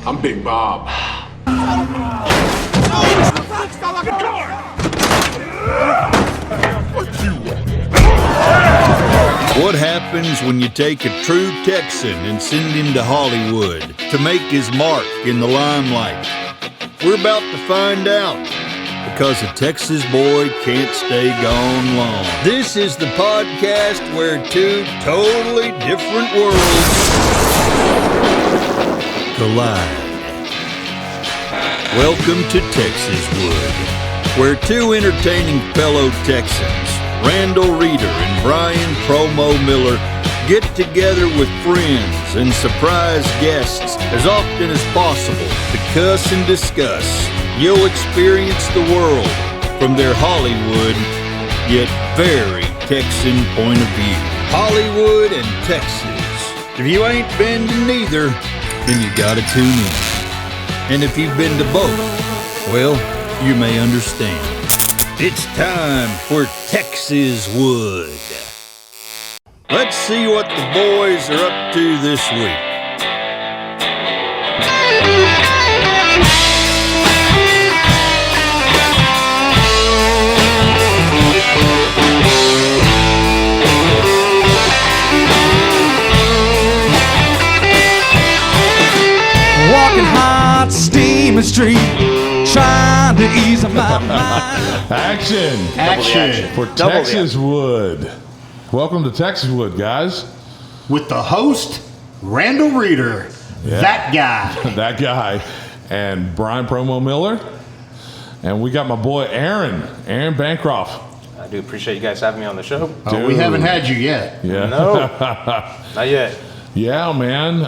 I'm Big Bob. What happens when you take a true Texan and send him to Hollywood to make his mark in the limelight? We're about to find out, because a Texas boy can't stay gone long. This is the podcast where two totally different worlds collide. Welcome to TEXASWOOD, where two entertaining fellow Texans, Randal Reeder and Brian Promo Miller, get together with friends and surprise guests as often as possible to cuss and discuss. You'll experience the world from their Hollywood, yet very Texan point of view. Hollywood and Texas. If you ain't been to neither, then you gotta tune in. And if you've been to both, well, you may understand. It's time for TEXASWOOD. Let's see what the boys are up to this week. Walking hot, steaming street, trying to ease my mind. Action for TEXASWOOD. Welcome to TEXASWOOD, guys. With the host, Randal Reeder, that guy. That guy, and Brian Promo Miller. And we got my boy Aaron Bancroft. I do appreciate you guys having me on the show. We haven't had you yet. Yeah. No, not yet. Yeah, man.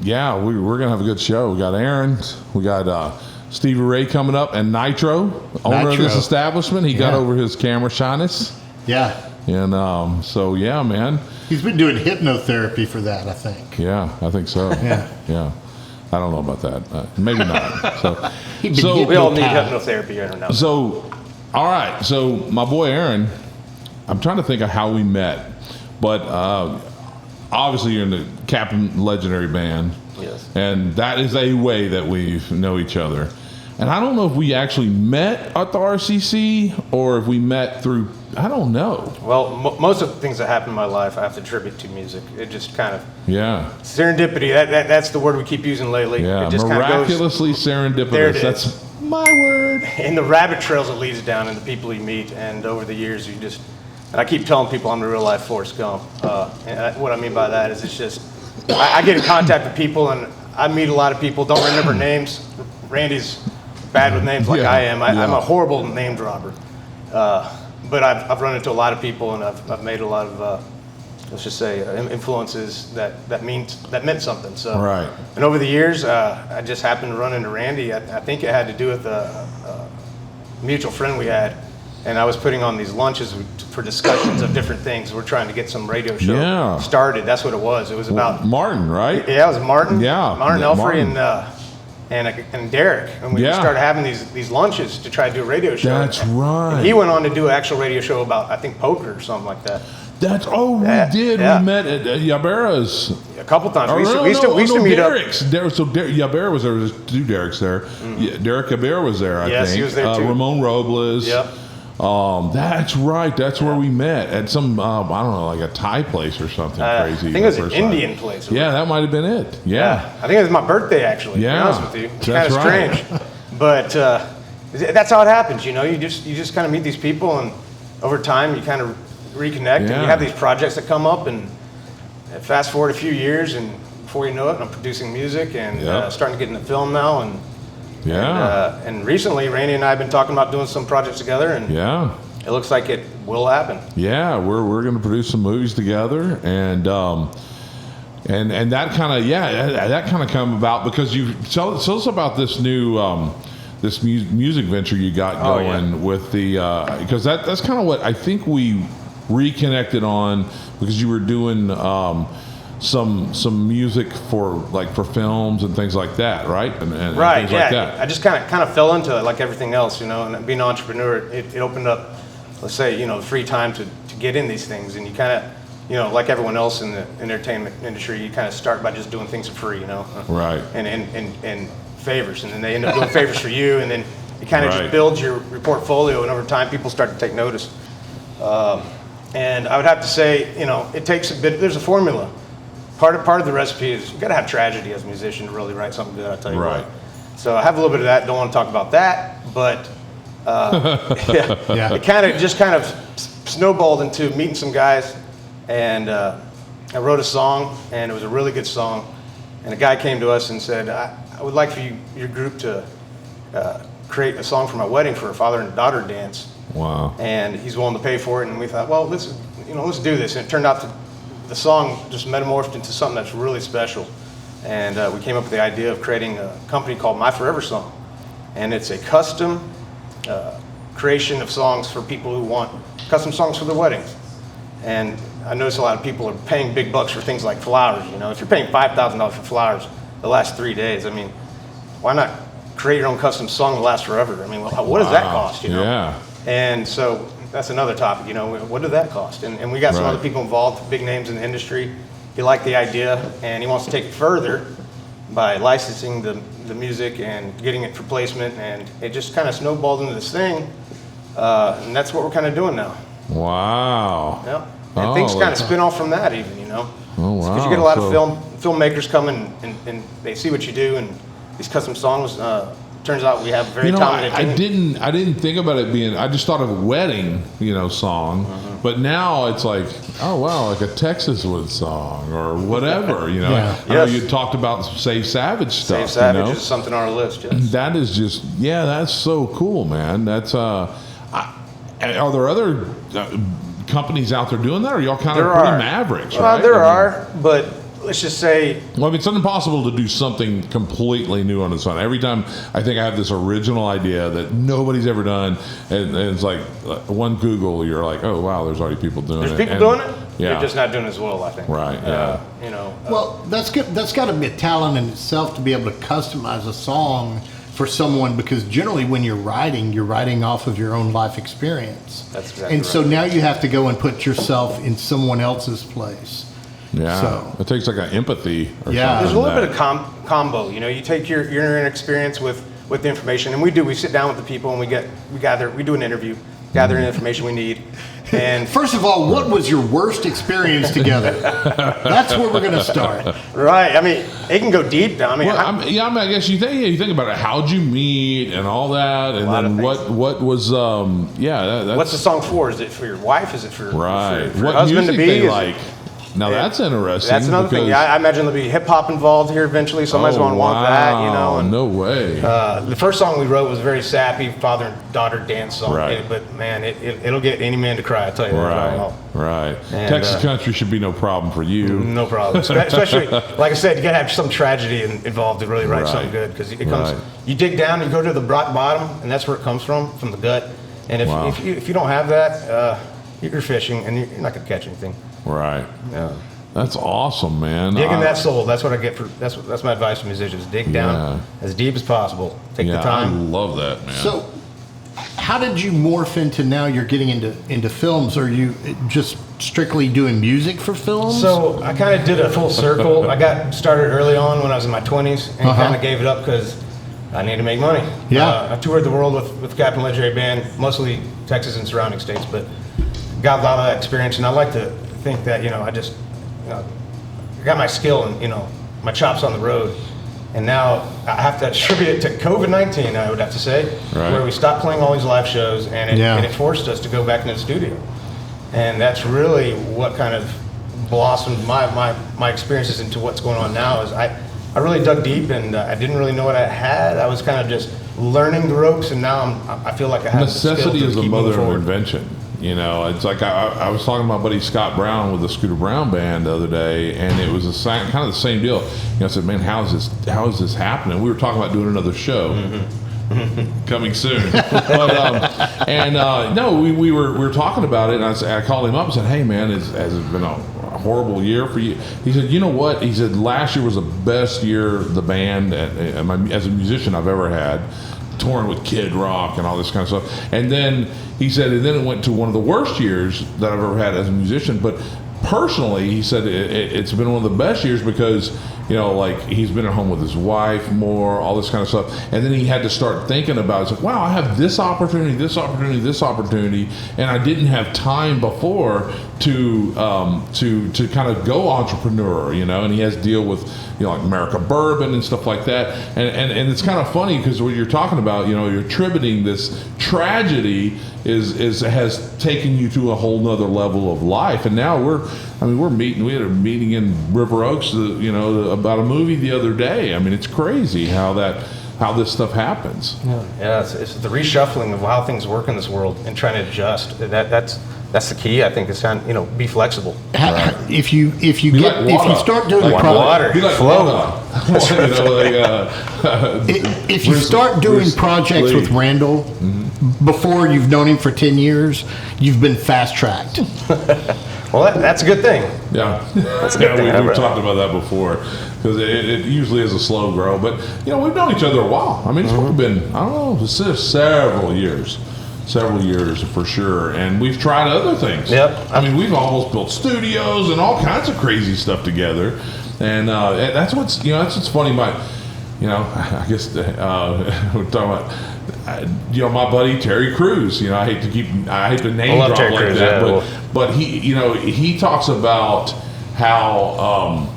We're going to have a good show. We got Aaron. We got Stevie Ray coming up, and NITRO, owner of this establishment. He got over his camera shyness. Yeah. And yeah, man. He's been doing hypnotherapy for that, I think. Yeah, I think so. Yeah. I don't know about that. Maybe not. So We all need hypnotherapy every now and then. So, all right. So my boy Aaron, I'm trying to think of how we met, but obviously you're in the Captain Legendary Band. Yes. And that is a way that we know each other. And I don't know if we actually met at the RCC or if we met through, I don't know. Well, most of the things that happen in my life I have to attribute to music. It just kind of serendipity. That's the word we keep using lately. Yeah, it just miraculously serendipitous. There it is. That's my word. And the rabbit trails it leads down, and the people you meet, and over the years and I keep telling people I'm the real life Forrest Gump. And what I mean by that is it's just I get in contact with people, and I meet a lot of people. Don't remember names. Randy's bad with names like I am. I'm a horrible name dropper. But I've run into a lot of people, and I've made a lot of let's just say influences that meant something. So right. And over the years, I just happened to run into Randy. I think it had to do with a mutual friend we had, and I was putting on these lunches for discussions of different things. We're trying to get some radio show started. That's what it was. It was about Martin, right? Yeah, it was Martin. Yeah, Martin Elfrey Martin. and Derek, and we started having these lunches to try to do a radio show. That's right. And he went on to do an actual radio show about, I think, poker or something like that. We did. Yeah. We met at A Yabera's. couple times. We used to meet Derek's. Yabera was there. There was two Derek's there. Derek Yabera was there, I think. Yes, he was there too. Ramon Robles. Yep. That's right. That's where we met at some, I don't know, like a Thai place or something crazy. I think it was an Indian place. Yeah, that might have been it. Yeah. I think it was my birthday, actually, Yeah. to be honest with you. It's That's kind of strange. But that's how it happens, you know? You just kind of meet these people, and over time you kind of reconnect, and you have these projects that come up, and fast forward a few years, and before you know it, I'm producing music and starting to get into film now, and and recently Randy and I have been talking about doing some projects together, and it looks like it will happen. Yeah, we're going to produce some movies together, and that kind of that kind of come about because you tell us about this new this music venture you got going with the because that's kind of what I think we reconnected on, because you were doing some music for films and things like that, right? And things like that. I just kind of fell into it like everything else, you know. And being an entrepreneur, it opened up, let's say, you know, free time to get in these things, and you kind of like everyone else in the entertainment industry, you kind of start by just doing things for free, Right. And favors, and then they end up doing favors for you, and then you kind of Right. just build your portfolio, and over time people start to take notice. And I would have to say, it takes a bit. There's a formula. Part of the recipe is you got to have tragedy as a musician to really write something good. I'll tell you Right. what. So I have a little bit of that. Don't want to talk about that, but it kind of snowballed into meeting some guys, and I wrote a song, and it was a really good song. And a guy came to us and said, I would like for your group to create a song for my wedding for a father and daughter dance. Wow. And he's willing to pay for it. And we thought, well, let's do this. And it turned out the song just metamorphed into something that's really special. And we came up with the idea of creating a company called My Forever Song. And it's a custom creation of songs for people who want custom songs for their weddings. And I notice a lot of people are paying big bucks for things like flowers. If you're paying $5,000 for flowers the last 3 days, I mean, why not create your own custom song that lasts forever? I mean, what does that cost? Yeah. And so that's another topic. What did that cost? And we got some Right. other people involved, big names in the industry. He liked the idea, and he wants to take it further by licensing the music and getting it for placement. And it just kind of snowballed into this thing, and that's what we're kind of doing now. Wow. Yeah. And things kind of spin off from that, even. Oh, wow. Because you get a lot of filmmakers come and they see what you do, and these custom songs. Turns out we have very talented. I didn't think about it being. I just thought of a wedding, song. But now it's like, oh wow, like a TEXASWOOD song or whatever. Yeah. I know you talked about Save Savage stuff. Save Savage is something on our list. Yes. That is just that's so cool, man. That's are there other companies out there doing that, or are y'all kind of pretty mavericks? Right? There are, but let's just say. Well, I mean, it's impossible to do something completely new on its own. Every time I think I have this original idea that nobody's ever done, and it's like one Google, you're like, oh wow, there's already people doing it. There's people doing it. Yeah. They're just not doing it as well, I think. Right. Yeah. Well, that's good. That's got to be a talent in itself to be able to customize a song for someone, because generally when you're writing off of your own life experience. That's exactly And so right. now you have to go and put yourself in someone else's place. Yeah. So- It takes like an empathy. Or Yeah. There's a something little bit of combo. You take your inner experience with the information, and we sit down with the people, and we do an interview, gather the information we need. And First of all, what was your worst experience together? That's where we're going to start. right, I mean, it can go deep down. I mean, Well, I guess you think about it. How'd you meet and all that, and lot then of things. what was that's what's the song for? Is it for your wife? Is it for right? for your What husband music to be? they Is like? Now Yeah. that's interesting. That's another thing. because- Yeah, I imagine there'll be hip hop involved here eventually. Somebody's going to want that, and, no way. the first song we wrote was a very sappy father and daughter dance song. Right. But man, it'll get any man to cry. I tell you that. right, right. And, Texas country should be no problem for you. No problem. Especially, like I said, you got to have some tragedy involved to really write Right. something good, because it comes. Right. You dig down, you go to the bottom, and that's where it comes from the gut. And Wow. if you don't have that, you're fishing, and you're not going to catch anything. Right. Yeah. That's awesome, man. Digging that soul. That's what I get that's my advice to musicians. Dig down as deep as possible. Take the I time. love that, man. So, how did you morph into now you're getting into films? Are you just strictly doing music for films? So I kind of did a full circle. I got started early on when I was in my 20s, and kind of gave it up because I needed to make money. Yeah. I toured the world with Captain Legendary Band, mostly Texas and surrounding states, but got a lot of that experience, and I like to think that I got my skill and my chops on the road, and now I have to attribute it to COVID-19. I would have to say, Right. where we stopped playing all these live shows, and it forced us to go back into the studio, and that's really what kind of blossomed my experiences into what's going on now. Is I really dug deep, and I didn't really know what I had. I was kind of just learning the ropes, and now I feel like I have the skill Necessity to is the keep mother moving of forward. invention. It's like I was talking to my buddy Scott Brown with the Scooter Brown Band the other day, and it was kind of the same deal. I said, "Man, how is this happening?" We were talking about doing another show coming soon, but no, we were talking about it, and I called him up and said, "Hey, man, has it been a horrible year for you?" He said, "You know what?" He said, "Last year was the best year the band as a musician I've ever had." Touring with Kid Rock and all this kind of stuff. And then he said, and then it went to one of the worst years that I've ever had as a musician. But personally, he said it's been one of the best years because, you know, like he's been at home with his wife more, all this kind of stuff. And then he had to start thinking about it. It's like, wow, I have this opportunity, this opportunity, this opportunity. And I didn't have time before to kind of go entrepreneur, you know, and he has to deal with, you know, like America Bourbon and stuff like that. And it's kind of funny because what you're talking about, you know, you're attributing this tragedy has taken you to a whole nother level of life. And now we had a meeting in River Oaks, you know, about a movie the other day. I mean, it's crazy how this stuff happens. Yeah, it's the reshuffling of how things work in this world and trying to adjust. That's the key. I think is trying, you know, be flexible. If you start doing water, flow. If you start doing projects with Randal before you've known him for 10 years, you've been fast tracked. Well, that's a good thing. Yeah, that's a good thing. We've talked about that before because it usually is a slow grow. But you know, we've known each other a while. I mean, it's probably been, I don't know, several years for sure, and we've tried other things. Yep. I mean, we've almost built studios and all kinds of crazy stuff together, and that's what's funny about, you know, I guess we're talking about, you know, my buddy Terry Crews. You know, I hate to name drop Terry like Crews, that, yeah, but he, you know, he talks about how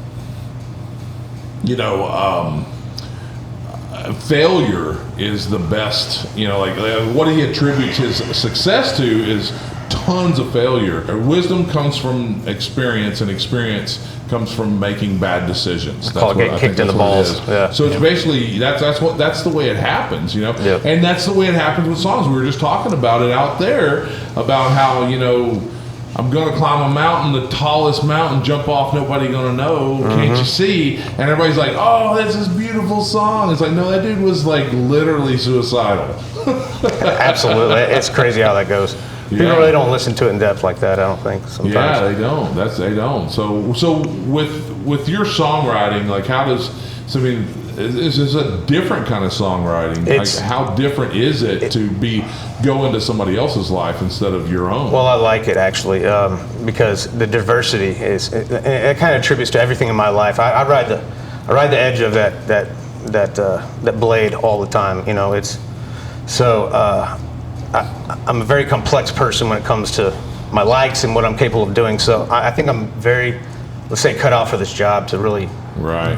failure is the best, you know, like what he attributes his success to is tons of failure. Wisdom comes from experience, and experience comes from making bad decisions. Call it getting kicked in the balls. Yeah. So it's basically that's the way it happens, you know. Yep. And that's the way it happens with songs. We were just talking about it out there about how, you know, I'm going to climb a mountain, the tallest mountain, jump off, nobody going to know, can't you see? And everybody's like, oh, that's this beautiful song. It's like, no, that dude was like literally suicidal. Absolutely. It's crazy how that goes. People really don't listen to it in depth like that, I don't think, sometimes. Yeah, they don't. They don't. So with your songwriting, like is this a different kind of songwriting? Like, how different is it to go into somebody else's life instead of your own? Well, I like it actually because the diversity it kind of attributes to everything in my life. I ride the edge of that blade all the time. You know, it's so I'm a very complex person when it comes to my likes and what I'm capable of doing. So I think I'm very, let's say, cut out for this job to really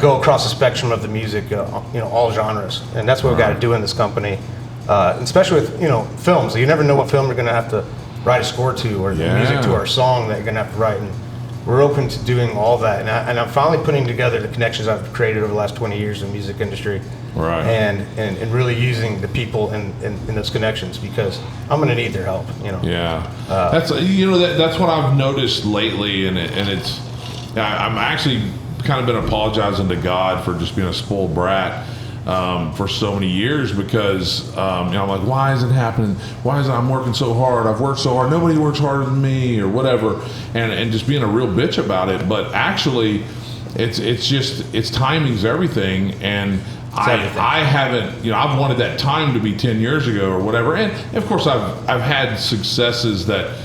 go across the spectrum of the music, you know, all genres, and that's what we've got to do in this company, especially with, you know, films. You never know what film you're going to have to write a score to, or the music to, or a song that you're going to have to write, and we're open to doing all that. And I'm finally putting together the connections I've created over the last 20 years in the music industry, and really using the people in those connections, because I'm going to need their help. You know. Yeah. That's what I've noticed lately, and it's I'm actually kind of been apologizing to God for just being a spoiled brat for so many years, because you know, I'm like, why is it happening? Why is it I'm working so hard? I've worked so hard. Nobody works harder than me, or whatever, and just being a real bitch about it. But actually, it's timing's everything, and I haven't, you know, I've wanted that time to be 10 years ago or whatever, and of course I've had successes that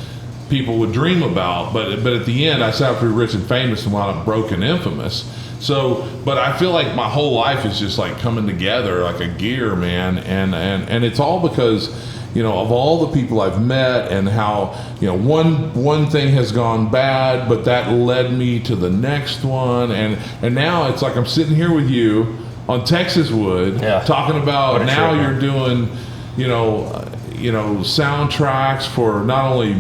people would dream about, but at the end I set out to be rich and famous and wound up broke and infamous. So, but I feel like my whole life is just like coming together like a gear, man, and it's all because, you know, of all the people I've met, and how, you know, one thing has gone bad, but that led me to the next one, and now it's like I'm sitting here with you on TEXASWOOD talking about now you're doing, you know, soundtracks for not only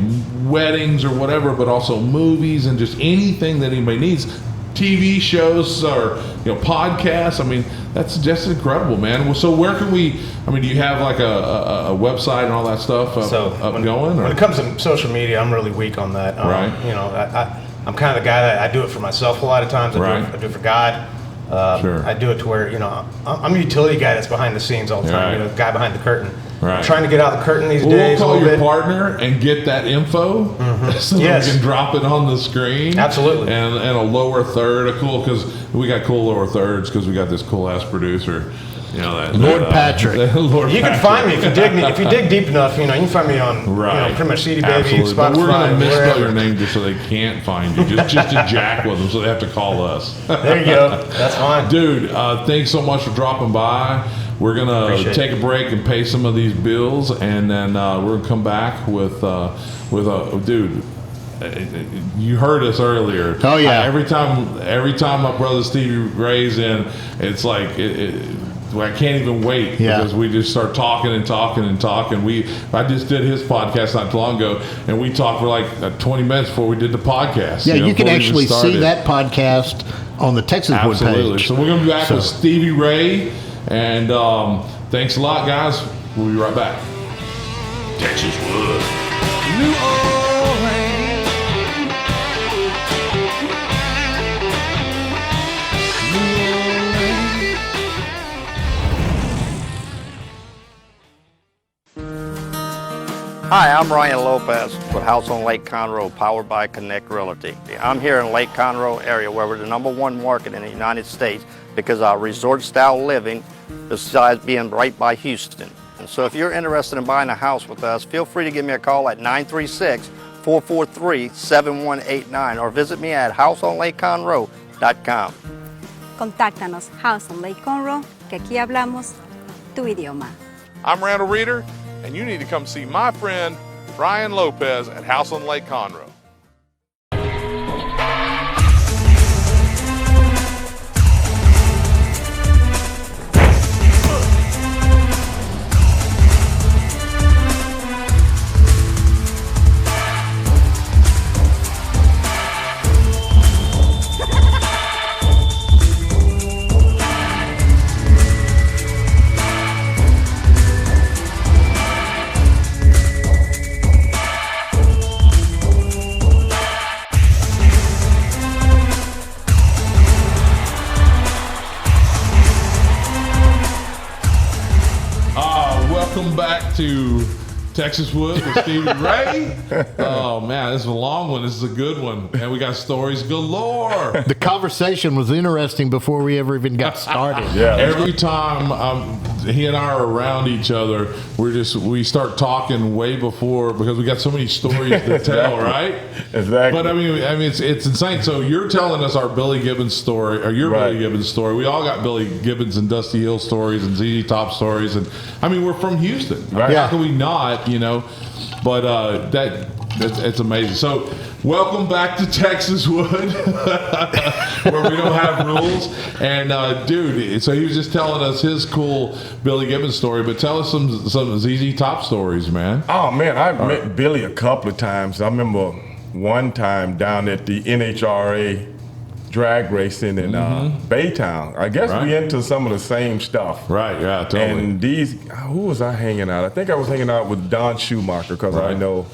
weddings or whatever, but also movies and just anything that anybody needs, TV shows or, you know, podcasts. I mean, that's just incredible, man. So where can we? I mean, do you have like a website and all that stuff going? When it comes to social media, I'm really weak on that. Right. You know, I'm kind of the guy that I do it for myself a lot of times. I do it for God. Sure. I do it to where, you know, I'm a utility guy that's behind the scenes all the time. You know, the guy behind the curtain. Right. I'm trying to get out the curtain these days. We'll call your partner and get that info so we can drop it on the screen. Absolutely. And a lower third of cool, because we got cool lower thirds because we got this cool ass producer. You know that Lord Patrick. Lord You can find me if you dig me. If you dig deep enough, you can find me on pretty much CD Baby, Absolutely. Spotify, But we're gonna misspell wherever. your name just so they can't find you. Just to jack with them, so they have to call us. There you go. That's fine. Dude, thanks so much for dropping by. We're gonna Appreciate take a break and pay some of these bills, and then we're gonna come back with a dude. You heard us earlier. Oh, yeah. Every time my brother Stevie Ray's in, it's like I can't even wait because we just start talking and talking and talking. I just did his podcast not too long ago, and we talked for like 20 minutes before we did the podcast. Yeah, you can before we actually even see started. that podcast on the TEXASWOOD Absolutely. page. So we're going to be back with Stevie Ray. And thanks a lot, guys. We'll be right back. Texas Wood. New Orleans. Hi, I'm Ryan Lopez with House on Lake Conroe, powered by Connect Realty. I'm here in Lake Conroe area where we're the #1 market in the United States because our resort-style living, besides being right by Houston. And so if you're interested in buying a house with us, feel free to give me a call at 936-443-7189 or visit me at houseonlakeconroe.com. Contáctanos House on Lake Conroe, que aquí hablamos tu idioma. I'm Randal Reeder, and you need to come see my friend Ryan Lopez at House on Lake Conroe. Welcome back to Texas Wood with Stevie Ray. Oh man, this is a long one. This is a good one. And we got stories galore. The conversation was interesting before we ever even got started. Every time he and I are around each other, we start talking way before because we got so many stories to tell, right? Exactly. But I mean, it's insane. So you're telling us our Billy Gibbons story, or your Billy Gibbons story. We all got Billy Gibbons and Dusty Hill stories and ZZ Top stories, and I mean we're from Houston. Right. How can we not? You know, but it's amazing. So welcome back to Texas Wood, where we don't have rules. And dude, so he was just telling us his cool Billy Gibbons story, but tell us some ZZ Top stories, man. Oh man, I've met Billy a couple of times. I remember one time down at the NHRA drag racing in Baytown. I guess we into some of the same stuff. Right, yeah, totally. And who was I hanging out? I think I was hanging out with Don Schumacher because I know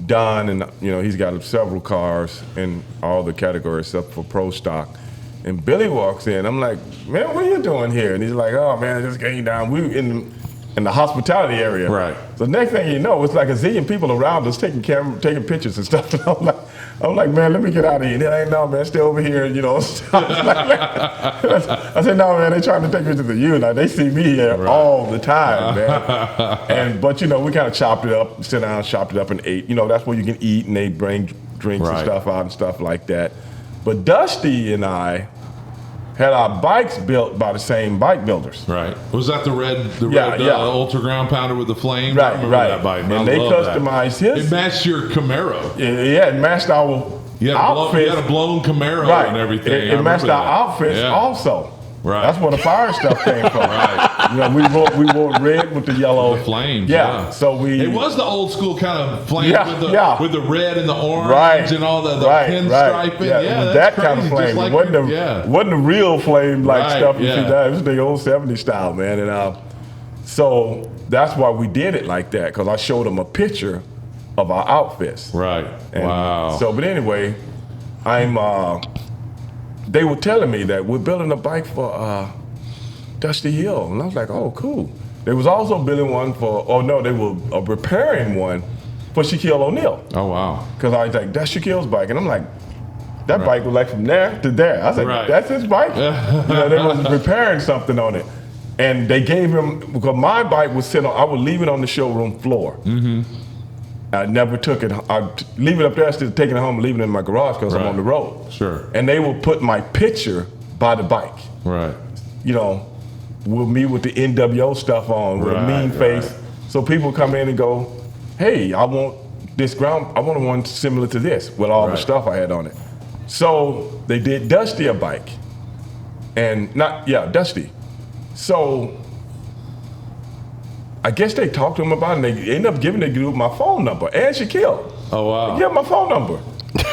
Don, and he's got several cars in all the categories except for pro stock. And Billy walks in. I'm like, man, what are you doing here? And he's like, oh man, I just came down. We in the hospitality area. Right. So next thing you know, it's like a zillion people around us taking pictures and stuff. And I'm like, man, let me get out of here. And they're like, no, man, stay over here. I said, no, man, they're trying to take me to the U. Now, they see me here all the time, man. But we kind of chopped it up, sit down, chopped it up and ate. That's where you can eat, and they bring drinks and stuff out and stuff like that. But Dusty and I had our bikes built by the same bike builders. Right. Was that the red Ultra Ground Pounder with the flame? Right. That bike. And they customized his. It matched your Camaro. Yeah, it matched our outfits. You had a blown Camaro and everything. It matched our outfits also. Right. That's where the fire stuff came from. We wore red with the yellow. The flames. Yeah. So it was the old school kind of flame with the red and the orange and all the pinstriping. Yeah, it was that kind of flame. It wasn't the real flame stuff you see that. It was the old 70s style, man. And so that's why we did it like that, because I showed them a picture of our outfits. Right. And wow. So, but anyway, they were telling me that we're building a bike for Dusty Hill. And I was like, oh, cool. They was also building one they were repairing one for Shaquille O'Neal. Oh, wow. Because I was like, that's Shaquille's bike. And I'm like, That bike was like from there to there. I said, that's his bike? They was repairing something on it. And they gave him, because my bike was sitting on, I would leave it on the showroom floor. I never took it. I'd leave it up there instead of taking it home and leaving it in my garage because I'm on the road. Sure. And they would put my picture by the bike. Right. You know, with me with the NWO stuff on, with a mean face. So people come in and go, hey, I want one similar to this with all the stuff I had on it. So they did Dusty a bike. And Dusty. So I guess they talked to him about it, and they ended up giving the dude my phone number and Shaquille. Oh, wow. They gave him my phone number.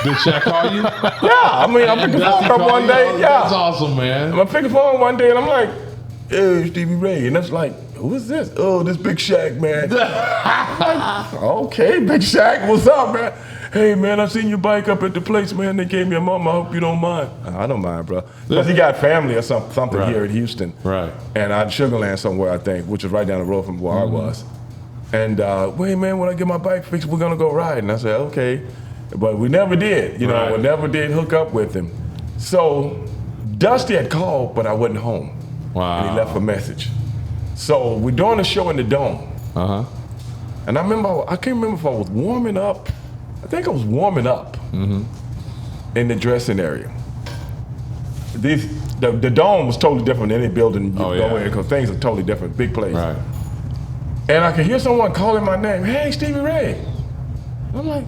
Did Shaq call you? I mean, I picked the phone up one day. That's awesome, man. I picked the phone one day, and I'm like, hey, Stevie Ray. And that's like, who is this? Oh, this Big Shaq, man. Like, okay, Big Shaq, what's up, man? Hey, man, I seen your bike up at the place, man. They gave me a mama. I hope you don't mind. I don't mind, bro. Because he got family or something here in Houston. Right. And I had Sugarland somewhere, I think, which was right down the road from where I was. And, wait, man, when I get my bike fixed, we're going to go ride. And I said, okay. But we never did, you know, we never did hook up with him. So Dusty had called, but I wasn't home. Wow. And he left a message. So we're doing a show in the Dome. And I can't remember if I was warming up. I think I was warming up in the dressing area. The Dome was totally different than any building you go in, because things are totally different, big place. Right. And I could hear someone calling my name, hey, Stevie Ray. I'm like,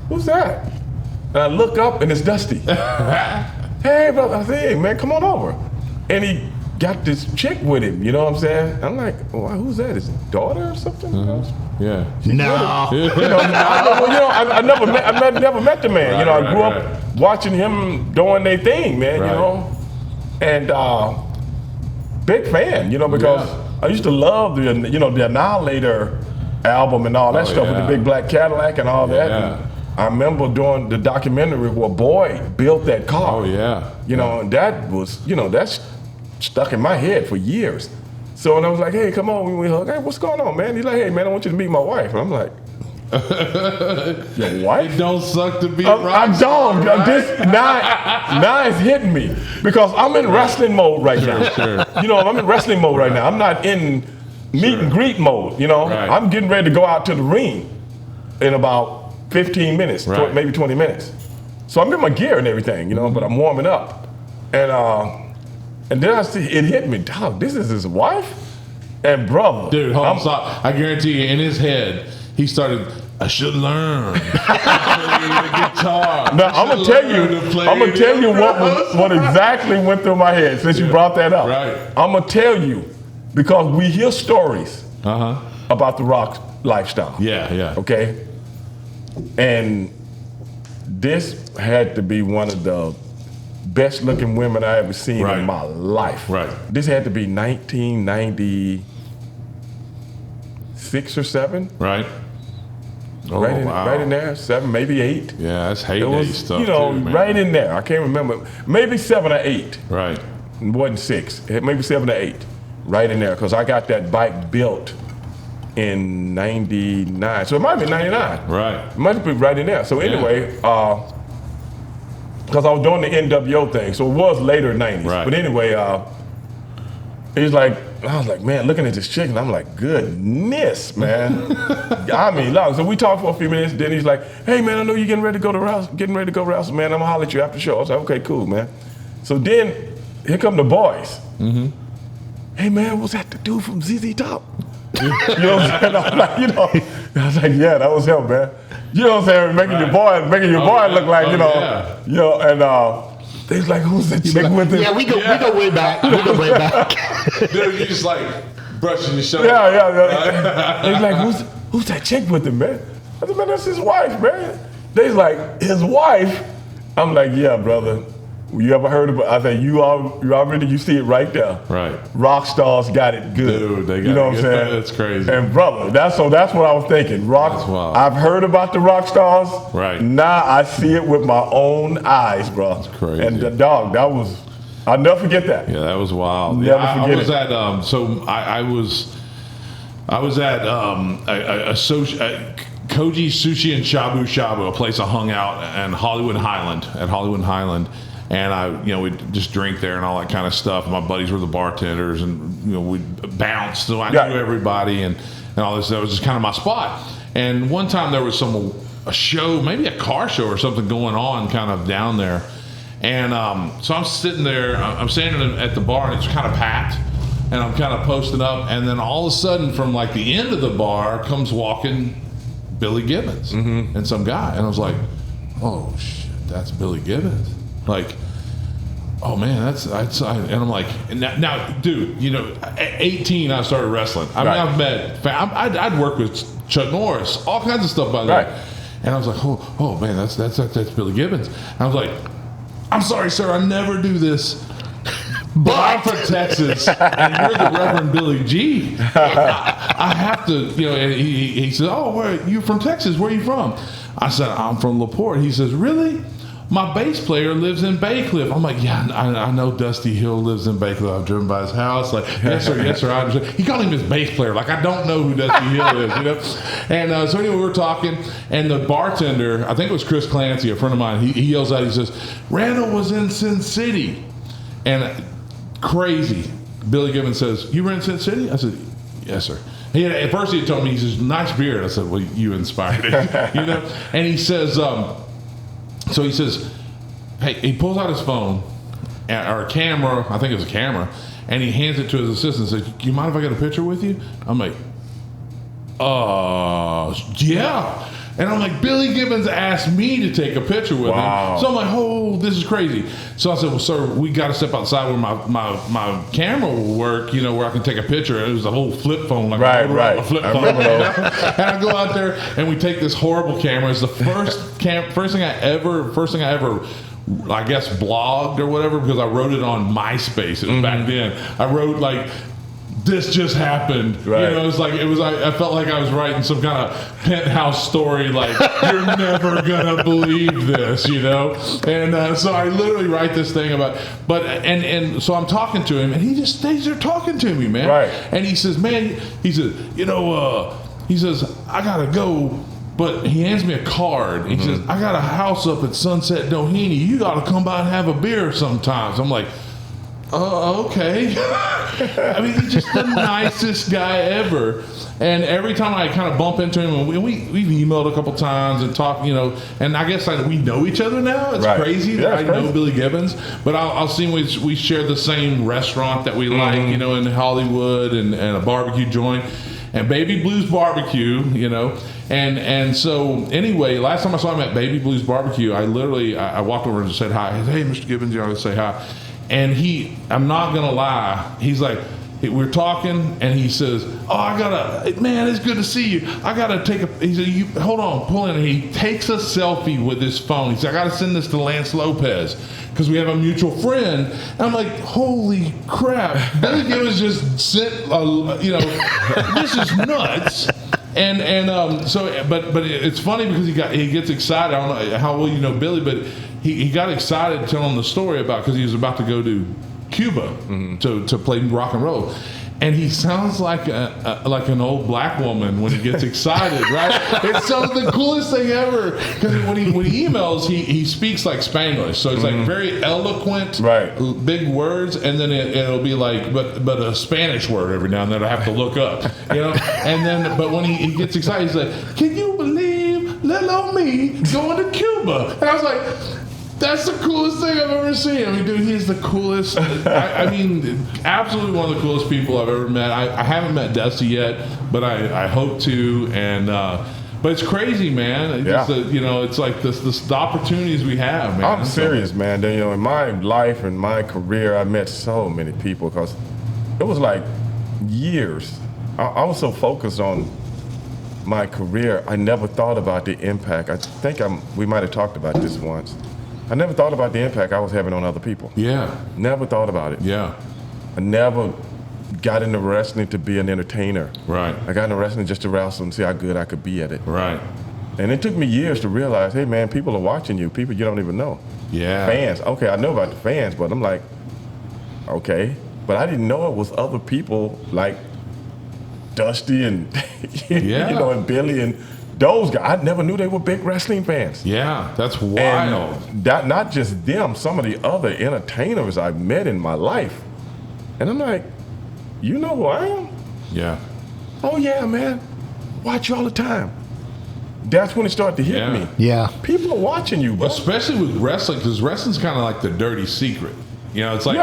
who's that? And I look up and it's Dusty. Hey, brother, I said, hey, man, come on over. And he got this chick with him, you know what I'm saying? I'm like, well, who's that? His daughter or something? Yeah. No. I never met the man. You know, I grew up watching him doing their thing, man, you know? And big fan, you know, because I used to love the Annihilator album and all that stuff with the big black Cadillac and all that. And I remember doing the documentary where Boyd built that car. You know, and that was, that's stuck in my head for years. So and I was like, hey, come on, we hug. Hey, what's going on, man? He's like, hey, man, I want you to meet my wife. And I'm like, your wife? It don't suck to be I don't. Now it's hitting me because I'm in wrestling mode right now. You know, I'm in wrestling mode right now. I'm not in meet and greet mode. You know, I'm getting ready to go out to the ring in about 15 minutes, maybe 20 minutes. So I'm in my gear and everything, you know, but I'm warming up. And then I see it hit me, dog, this is his wife? And brother. Dude, I guarantee you, in his head, he started, I should learn to play the guitar. Now, I'm gonna tell you what exactly went through my head since you brought that up. I'm gonna tell you, because we hear stories about the rock lifestyle. Okay? And this had to be one of the best looking women I ever seen in my life. This had to be 1996 or 7. Oh, wow. Right in there, 7, maybe 8. Yeah, that's heyday stuff. You know, too, man. right in there. I can't remember. Maybe 7 or 8. It wasn't 6. Maybe 7 or 8. Right in there, because I got that bike built in 99. So it might be 99. It might be right in there. So anyway, because I was doing the NWO thing, so it was later 90s. But anyway, he's like, I was like, man, looking at this chick, and I'm like, goodness, man. I mean, so we talked for a few minutes, then he's like, hey, man, I know you're getting ready to go to Rouse, man, I'm gonna holler at you after the show. I was like, okay, cool, man. So then, here come the boys. Hey, man, was that the dude from ZZ Top? You know what I'm saying? I'm like, I was like, yeah, that was him, man. You know what I'm saying? Making your boy look like, and they's like, who's that chick with him? Yeah, we go way back. Dude, you just like brushing your shoulder. He's like, who's that chick with him, man? I said, man, that's his wife, man. They's like, his wife? I'm like, yeah, brother. You ever heard of it? I said, you see it right there. Rock stars got it good. Dude, they got you know it what I'm good. saying? That's crazy. And brother, that's what I was thinking. I've heard about the rock stars. Now I see it with my own eyes, bro. That's crazy. And the dog, I'll never forget that. Yeah, that was wild. Never forget it. I was at Koji Sushi and Shabu Shabu, a place I hung out at Hollywood Highland, and we'd just drink there and all that kind of stuff. My buddies were the bartenders, and we'd bounce, so I knew everybody and all this. That was just kind of my spot. And one time there was a show, maybe a car show or something going on kind of down there. And so I'm sitting there, I'm standing at the bar, and it's kind of packed, and I'm kind of posting up, and then all of a sudden from like the end of the bar comes walking Billy Gibbons and some guy. And I was like, oh shit, that's Billy Gibbons. Like, oh man, that's and I'm like, now dude, at 18 I started wrestling. I mean, I've met, I'd worked with Chuck Norris, all kinds of stuff by then. And I was like, oh man, that's Billy Gibbons. And I was like, I'm sorry, sir, I never do this, but I'm from Texas, and you're the Reverend Billy G. I have to, and he said, oh, you from Texas? Where are you from? I said, I'm from LaPorte. He says, really? My bass player lives in Bay Cliff. I'm like, yeah, I know Dusty Hill lives in Bay Cliff. I've driven by his house. Like, yes, sir, I understand. He called him his bass player. Like, I don't know who Dusty Hill is, And so anyway, we were talking, and the bartender, I think it was Chris Clancy, a friend of mine, he yells out, he says, Randal was in Sin City. And crazy. Billy Gibbons says, you were in Sin City? I said, yes, sir. At first he told me, he says, nice beard. I said, well, you inspired it, And he says, so he says, hey, he pulls out his phone, or a camera, I think it was a camera, and he hands it to his assistant and says, do you mind if I get a picture with you? I'm like, yeah. And I'm like, Billy Gibbons asked me to take a picture with him. So I'm like, oh, this is crazy. So I said, well, sir, we got to step outside where my camera will work, where I can take a picture. It was a whole flip phone. Like a flip phone. And I go out there, and we take this horrible camera. It's the first thing I ever, I guess, blogged or whatever, because I wrote it on MySpace. It was back then. I wrote, like, this just happened. It's like I felt like I was writing some kind of penthouse story, like, you're never gonna believe this, And so I literally write this thing about, and so I'm talking to him, and he just stays there talking to me, man. And he says, he says, I gotta go. But he hands me a card. He says, I got a house up at Sunset Doheny. You gotta come by and have a beer sometimes. I'm like, okay. I mean, he's just the nicest guy ever. And every time I kind of bump into him, and we've emailed a couple times and talked, and I guess we know each other now. It's crazy that I know Billy Gibbons, but I'll see we share the same restaurant that we like, in Hollywood, and a barbecue joint, and Baby Blues Barbecue, And so anyway, last time I saw him at Baby Blues Barbecue, I walked over and just said hi. Hey, Mr. Gibbons, you ought to say hi. And I'm not going to lie, he's like, we're talking, and he says, man, it's good to see you. I got to take he said, hold on, pull in. And he takes a selfie with his phone. He said, I got to send this to Lance Lopez, because we have a mutual friend. And I'm like, holy crap. Billy Gibbons just sent, this is nuts. And so, but it's funny because he gets excited. I don't know how well you know Billy, but he got excited telling the story because he was about to go to Cuba to play rock and roll. And he sounds like an old black woman when he gets excited, right? It's the coolest thing ever. Because when he emails, he speaks like Spanglish, so it's like very eloquent, big words, and then it'll be like, but a Spanish word every now and then I have to look up, And then, but when he gets excited, he's like, "Can you believe little me going to Cuba?" And I was like, that's the coolest thing I've ever seen. I mean, dude, he's the coolest. I mean, absolutely one of the coolest people I've ever met. I haven't met Dusty yet, but I hope to. And but it's crazy, man. It's like the opportunities we have, man. I'm serious, man. In my life and my career, I met so many people because it was like years. I was so focused on my career, I never thought about the impact. I think we might have talked about this once. I never thought about the impact I was having on other people. Yeah. Never thought about it. Yeah. I never got into wrestling to be an entertainer. Right. I got into wrestling just to wrestle and see how good I could be at it. Right. And it took me years to realize, hey man, people are watching you, people you don't even know. Yeah. Fans. Okay, I know about the fans, but I'm like, okay. But I didn't know it was other people like Dusty and and Billy and those guys, I never knew they were big wrestling fans. Yeah, that's wild. And that, not just them, some of the other entertainers I've met in my life. And I'm like, you know who I am? Yeah. Oh yeah, man. Watch you all the time. That's when it started to hit me. Yeah. People are watching you, bro. Especially with wrestling, because wrestling's kind of like the dirty secret. You know, it's like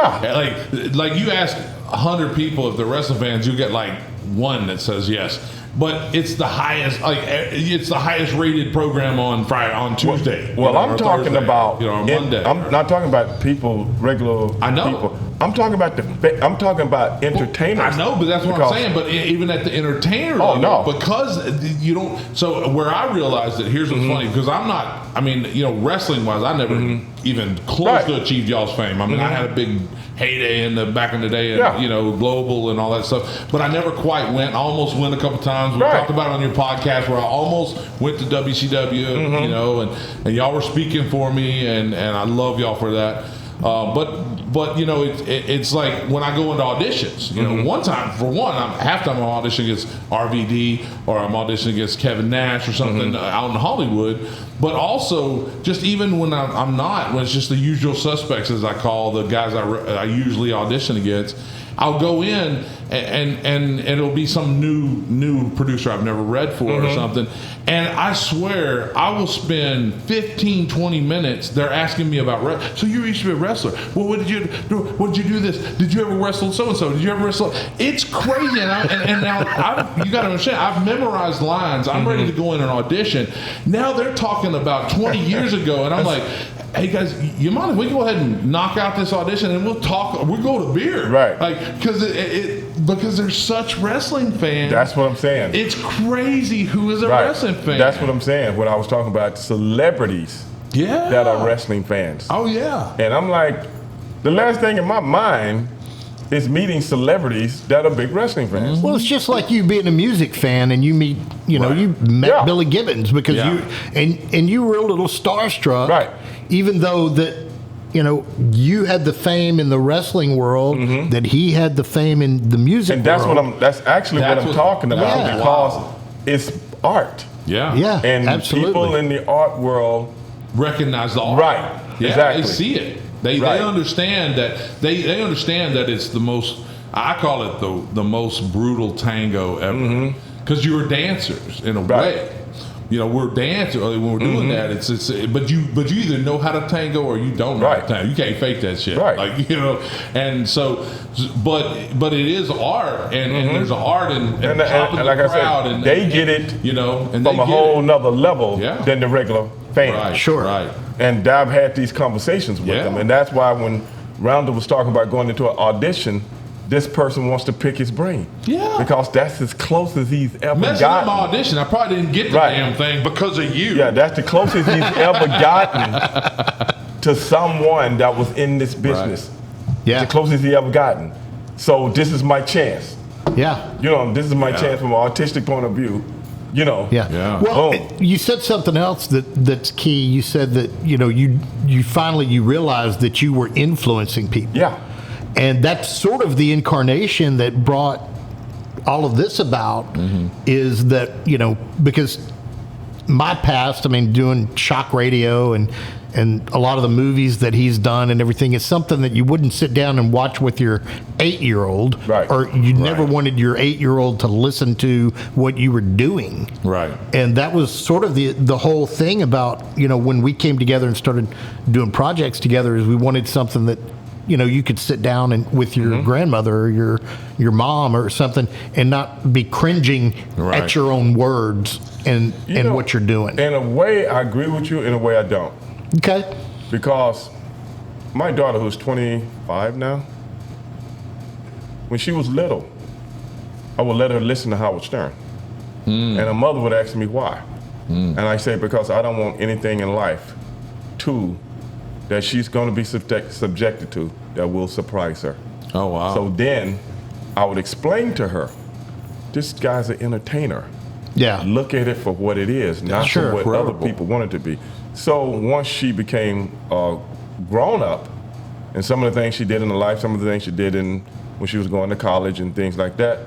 like you ask 100 people if they're wrestling fans, you get like one that says yes. But it's the highest, it's the highest rated program on Tuesday. Well, I'm talking Thursday, about on Monday. I'm not talking about people, regular people. I'm talking about entertainers. I know, but that's what I'm saying. But even at the entertainer level, because you don't. So where I realized that here's what's funny, because I'm not. I mean, wrestling wise, I never even close to achieved y'all's fame. I mean, I had a big heyday back in the day, and global and all that stuff. But I never quite went. I almost went a couple times. We talked about it on your podcast where I almost went to WCW, and y'all were speaking for me, and I love y'all for that. But it's like when I go into auditions, one time I'm half time I'm auditioning against RVD or I'm auditioning against Kevin Nash or something out in Hollywood. But also just even when I'm not, when it's just the usual suspects, as I call the guys I usually audition against, I'll go in and it'll be some new producer I've never read for or something. And I swear I will spend 15, 20 minutes. They're asking me about wrestling. So you used to be a wrestler. Well, what did you do? What did you do this? Did you ever wrestle so-and-so? Did you ever wrestle? It's crazy. And now you got to understand, I've memorized lines. I'm ready to go in an audition. Now they're talking about 20 years ago. And I'm like, hey guys, you mind if we go ahead and knock out this audition and we'll talk, we'll go to beer. Right. Like, because they're such wrestling fans. That's what I'm saying. It's crazy who is a wrestling fan. That's what I'm saying when I was talking about celebrities that are wrestling fans. Oh, yeah. And I'm like, the last thing in my mind is meeting celebrities that are big wrestling fans. Well, it's just like you being a music fan and you meet, you met Billy Gibbons because you were a little starstruck. Right. Even though that, you had the fame in the wrestling world, that he had the fame in the music world. And that's actually what I'm talking about because it's art. Yeah. Yeah, and absolutely. people in the art world recognize the art. Right. Yeah, exactly. they see it. They understand that they understand that it's the most, I call it the most brutal tango ever. Because you were dancers in a way. We're dancers when we're doing that. But you either know how to tango or you don't know how to tango. You can't fake that shit. Right. And so, but it is art, and there's an art in top of the like crowd, I said, they get it, and from a whole nother level than the regular fan. Right. Sure. Right. And I've had these conversations with them, and that's why when Randal was talking about going into an audition, this person wants to pick his brain. Yeah. Because that's as close as he's ever Messing gotten. up my audition, I probably didn't get the damn thing because of you. Yeah, that's the closest he's ever gotten to someone that was in this business. Right. Yeah. The closest he ever gotten. So this is my chance. Yeah. This is my chance from an artistic point of view. Yeah. Well, you said something else that's key. You said that you finally realized that you were influencing people. Yeah. And that's sort of the incarnation that brought all of this about is that, because my past, doing shock radio and a lot of the movies that he's done and everything is something that you wouldn't sit down and watch with your 8-year-old. Right. Or you never wanted your 8-year-old to listen to what you were doing. Right. And that was sort of the whole thing about, when we came together and started doing projects together is we wanted something that, you could sit down and with your grandmother or your mom or something and not be cringing at your own words and what you're doing. In a way, I agree with you. In a way, I don't. Okay. Because my daughter, who's 25 now, when she was little, I would let her listen to Howard Stern. And her mother would ask me why. And I say, because I don't want anything in life that she's going to be subjected to that will surprise her. Oh, wow. So then I would explain to her, this guy's an entertainer. Yeah. Look at it for what it is, not for what other people want it to be. So once she became grown up, and some of the things she did in her life, some of the things she did when she was going to college and things like that,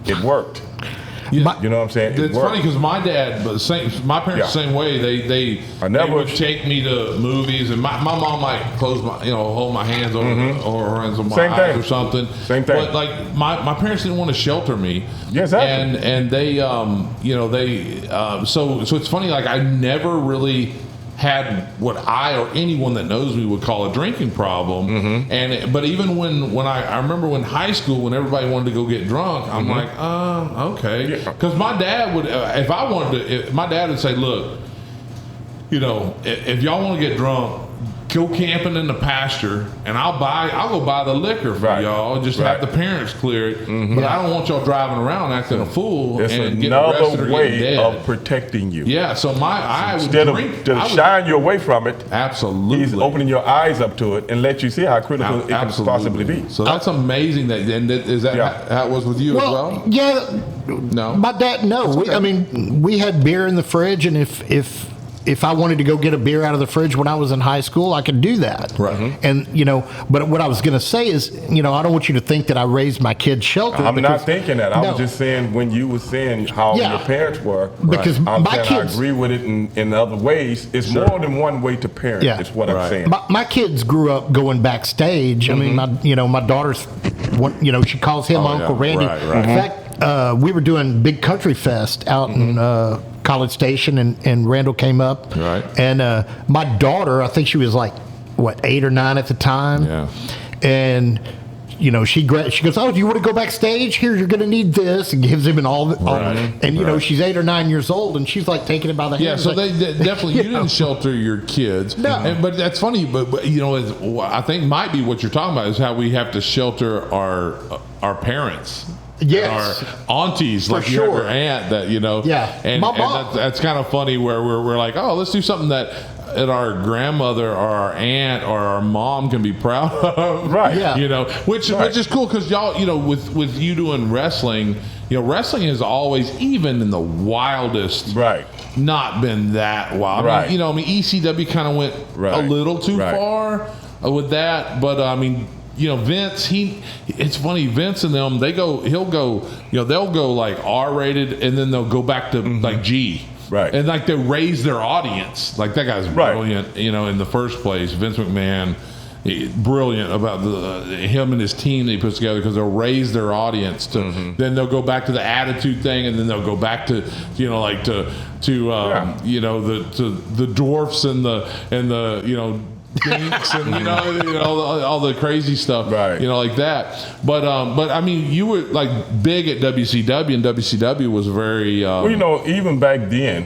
it worked. Yeah. You know what I'm saying? It's funny because my dad, my parents the same way. They would take me to movies, and my mom might close my, hold my hands over her hands on my eyes or something. Same thing. But like my parents didn't want to shelter me. Yeah, exactly. And they, so it's funny. Like I never really had what I or anyone that knows me would call a drinking problem. But even when I remember when high school, when everybody wanted to go get drunk, I'm like, okay. Because my dad would, if I wanted to, my dad would say, look, if y'all want to get drunk, go camping in the pasture, and I'll go buy the liquor for y'all. Just have the parents clear it. But I don't want y'all driving around acting a fool and getting arrested or getting dead. Another way of protecting you. Yeah, so instead of shying you away from it, absolutely, he's opening your eyes up to it and let you see how critical it can possibly be. So that's amazing. Is that how it was with you as well? Yeah. No, my dad. No, okay. I mean, we had beer in the fridge, and if I wanted to go get a beer out of the fridge when I was in high school, I could do that. Right. And, but what I was going to say is, I don't want you to think that I raised my kids sheltered. I'm not thinking that. I was just saying when you were saying how your parents were. Because my kids. I agree with it in other ways. It's more than one way to parent, is what I'm saying. My kids grew up going backstage. I mean, my daughter's, she calls him Uncle Randy. Right. In fact, we were doing Big Country Fest out in College Station, and Randal came up. Right. And my daughter, I think she was like, 8 or 9 at the time. Yeah. And she goes, oh, do you want to go backstage? Here, you're going to need this, and gives him all and she's 8 or 9 years old, and she's like taking him by the hand. Yeah, so they definitely you didn't shelter your kids. No, but that's funny. But I think might be what you're talking about is how we have to shelter our parents. Yes. Our aunties, like your aunt, that and that's kind of funny where we're like, oh, let's do something that our grandmother or our aunt or our mom can be proud of, right? Yeah, which is cool because y'all, with you doing wrestling, wrestling has always, even in the wildest, not been that wild. Right. I mean, ECW kind of went a little too far with that, but I mean. Vince, it's funny, Vince and them, he'll go, they'll go like R-rated and then they'll go back to like G. Right. And like they raise their audience. Like that guy's brilliant, in the first place. Vince McMahon, brilliant about him and his team that he puts together because they'll raise their audience to, then they'll go back to the attitude thing and then they'll go back to, like to the dwarfs and the, dinks and all the crazy stuff, like that. But I mean, you were like big at WCW, and WCW was very. Even back then,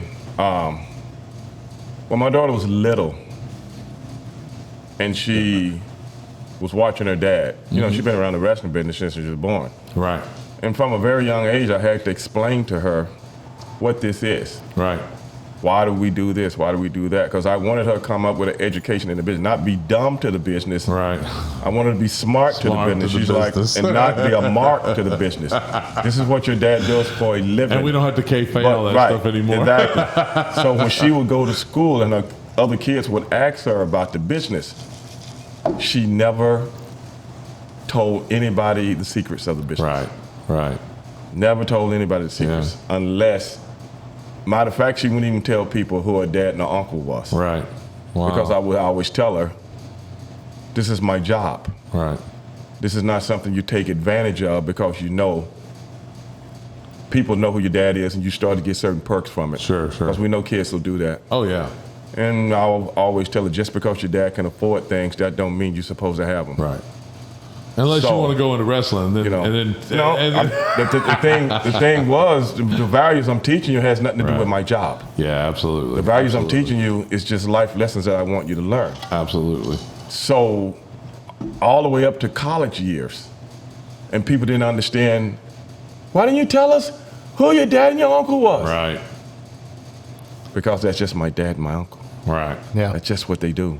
when my daughter was little, and she was watching her dad. She's been around the wrestling business since she was born. Right. And from a very young age, I had to explain to her what this is. Right. Why do we do this? Why do we do that? Because I wanted her to come up with an education in the business, not be dumb to the business. Right. I wanted her to be smart to the business. She's like, and not be a mark to the business. This is what your dad does for a living. And we don't have to K-Fade all that stuff anymore. Exactly. So when she would go to school and her other kids would ask her about the business, she never told anybody the secrets of the business. Right. Never told anybody the secrets unless. Matter of fact, she wouldn't even tell people who her dad and her uncle was. Right. Wow. Because I would always tell her, this is my job. Right. This is not something you take advantage of because people know who your dad is and you start to get certain perks from it. Sure. Because we know kids will do that. Oh, yeah. And I'll always tell her, just because your dad can afford things, that don't mean you're supposed to have them. Right. Unless you want to go into wrestling, then, the thing was the values I'm teaching you has nothing to do with my job. Yeah, absolutely. The values I'm teaching you is just life lessons that I want you to learn. Absolutely. So, all the way up to college years, and people didn't understand. Why didn't you tell us who your dad and your uncle was? Right. Because that's just my dad and my uncle. Right. Yeah. That's just what they do.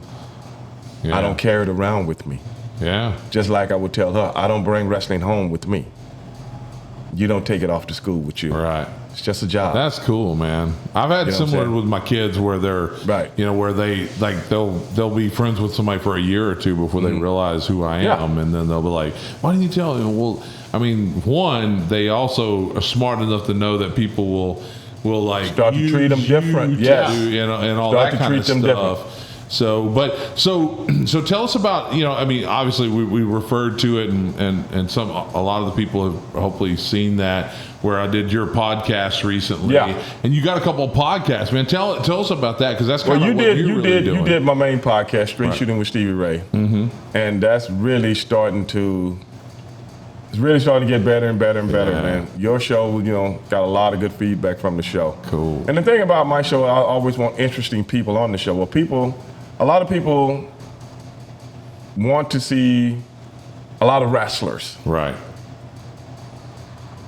Yeah. I don't carry it around with me. Yeah. Just like I would tell her, I don't bring wrestling home with me. You don't take it off to school with you. Right. It's just a job. That's cool, man. I've had similar with my kids where they're where they like they'll be friends with somebody for a year or two before they realize who I am, and then they'll be like, "Why didn't you tell me?" Well, I mean, one, they also are smart enough to know that people will like Start to treat them different. Yes. And all Start that to kind of treat them stuff. different. So tell us about, I mean, obviously we referred to it, and a lot of the people have hopefully seen that, where I did your podcast recently. Yeah. And you got a couple of podcasts, man. Tell us about that, because that's kind of what you're really doing. You did my main podcast, Street Shooting with Stevie Ray, and that's really starting to. It's really starting to get better and better and better, man. Your show, got a lot of good feedback from the show. Cool. And the thing about my show, I always want interesting people on the show. Well, a lot of people want to see a lot of wrestlers. Right.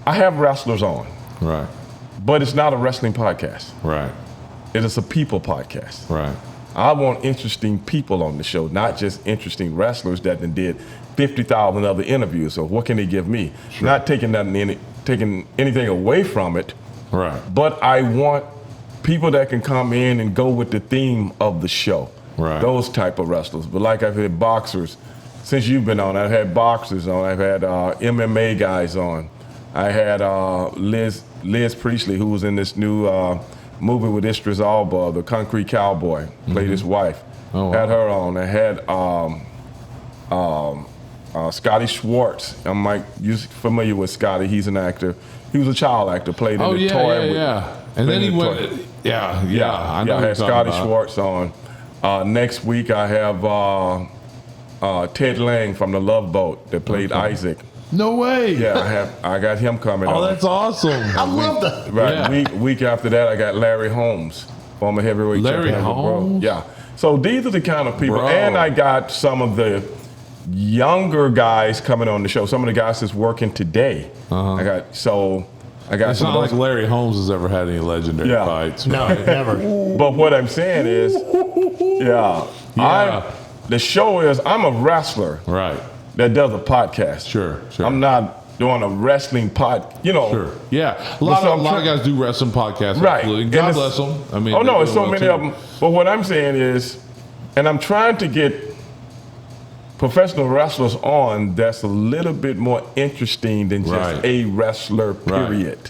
I have wrestlers on. Right. But it's not a wrestling podcast. Right. It is a people podcast. Right. I want interesting people on the show, not just interesting wrestlers that did 50,000 other interviews. So what can they give me? Sure. Not taking anything away from it. Right. But I want people that can come in and go with the theme of the show. Right. Those type of wrestlers. But like I've had boxers, since you've been on, I've had boxers on. I've had MMA guys on. I had Liz Priestley, who was in this new movie with Idris Elba, The Concrete Cowboy, played his wife. Oh, wow. Had her on. I had Scotty Schwartz. I'm like, you're familiar with Scotty? He's an actor. He was a child actor, played in the toy. And then he went. I know. I had Scotty Schwartz on. Next week I have Ted Lang from The Love Boat that played Isaac. No way. Yeah, I got him coming on. Oh, that's awesome. I love that. Right. Week after that, I got Larry Holmes, former heavyweight Larry champion of the world. Holmes? Yeah. So these are the kind of people. Bro. And I got some of the younger guys coming on the show. Some of the guys that's working today. I got It's some not of like those. Larry Holmes has ever had any legendary fights. No, never. But what I'm saying is, the show is, I'm a wrestler Right. that does a podcast. Sure. I'm not doing a wrestling Sure. Yeah. A lot of guys do wrestling podcasts. Right. Absolutely. God bless them. I mean, it's so many of them. But what I'm saying is, and I'm trying to get professional wrestlers on that's a little bit more interesting than just a wrestler, period.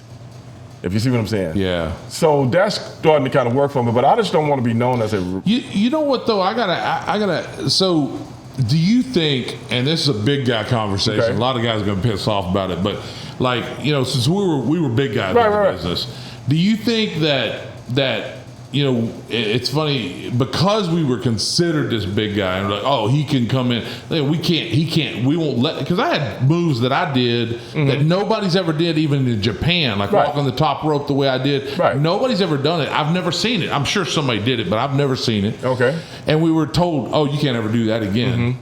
If you see what I'm saying. Yeah. So that's starting to kind of work for me, but I just don't want to be known as a... You know what, though? I gotta. So, do you think, and this is a big guy conversation, a lot of guys are going to piss off about it, but like, since we were big guys in the business, do you think that it's funny, because we were considered this big guy, and like, oh, he can come in, we won't let, because I had moves that I did that nobody's ever did, even in Japan, like walk on the top rope the way I did. Nobody's ever done it. I've never seen it. I'm sure somebody did it, but I've never seen it. Okay. And we were told, oh, you can't ever do that again.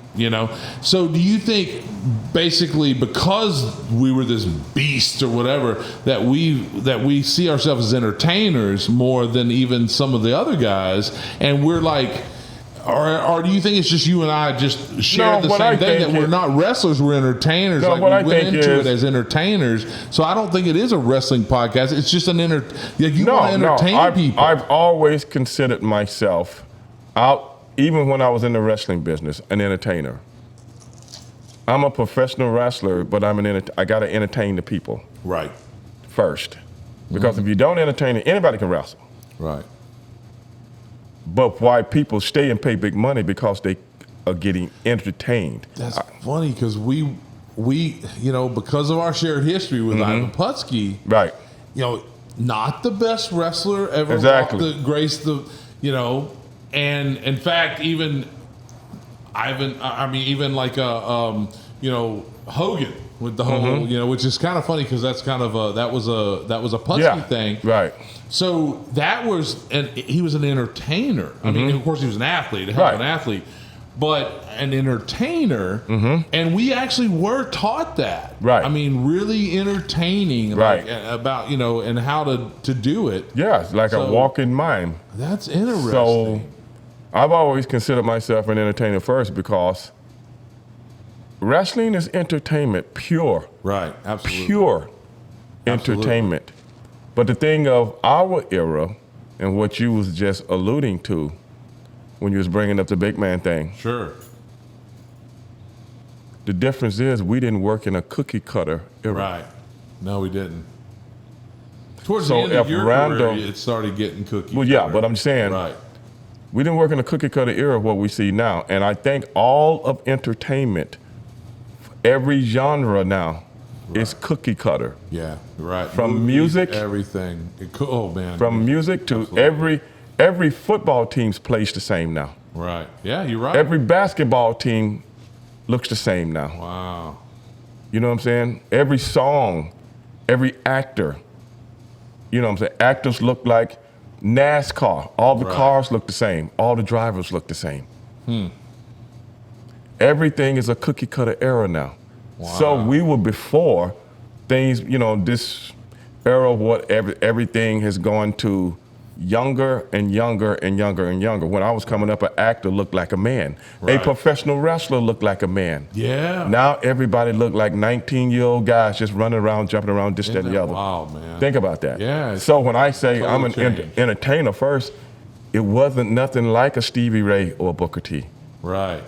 So do you think, basically, because we were this beast or whatever, that we see ourselves as entertainers more than even some of the other guys, and we're like, or do you think it's just you and I just share the same thing, that we're not wrestlers, we're entertainers? No, we went into it as entertainers. So I don't think it is a wrestling podcast. It's just an want to entertain people. I've always considered myself even when I was in the wrestling business, an entertainer. I'm a professional wrestler, but I got to entertain the people. Right. First. Because if you don't entertain it, anybody can wrestle. Right. But why people stay and pay big money? Because they are getting entertained. That's funny, because we because of our shared history with Ivan Putski, right? Not the best wrestler ever graced the, and in fact, even Ivan, even like Hogan with the whole, which is kind of funny, because that's kind of that was a Putski thing, right? So he was an entertainer. I mean, of course, he was an athlete, an athlete, but an entertainer, and we actually were taught that. Right. I mean, really entertaining, right? About and how to do it. Yeah, it's like a walking mime. That's interesting. So I've always considered myself an entertainer first, because wrestling is entertainment, pure. Right, absolutely. Pure entertainment. But the thing of our era, and what you was just alluding to when you was bringing up the big man thing. Sure. The difference is we didn't work in a cookie cutter era. Right. No, we didn't. Towards So the end of if your Randal- career, it started getting cookie. Well, yeah, cutter. but I'm saying Right. we didn't work in a cookie cutter era of what we see now. And I think all of entertainment, every genre now, is cookie cutter. Yeah, right. From Movies, music- everything. Oh man. From music to Absolutely. every football team's plays the same now. Right. Yeah, you're right. Every basketball team looks the same now. Wow. You know what I'm saying? Every song, every actor, you know what I'm saying? Actors look like NASCAR. All the Right. cars look the same. All the drivers look the same. Everything is a cookie cutter era now. So we were before things, you know, this era of what everything has gone to younger and younger and younger and younger. When I was coming up, an actor looked like a man. Right. A professional wrestler looked like a man. Yeah. Now everybody look like 19-year-old guys just running around, jumping around, this, that, and the other. Wow, man. Think about that. Yeah. So when I say Totally I'm an changed. entertainer first, it wasn't nothing like a Stevie Ray or a Booker T. Right.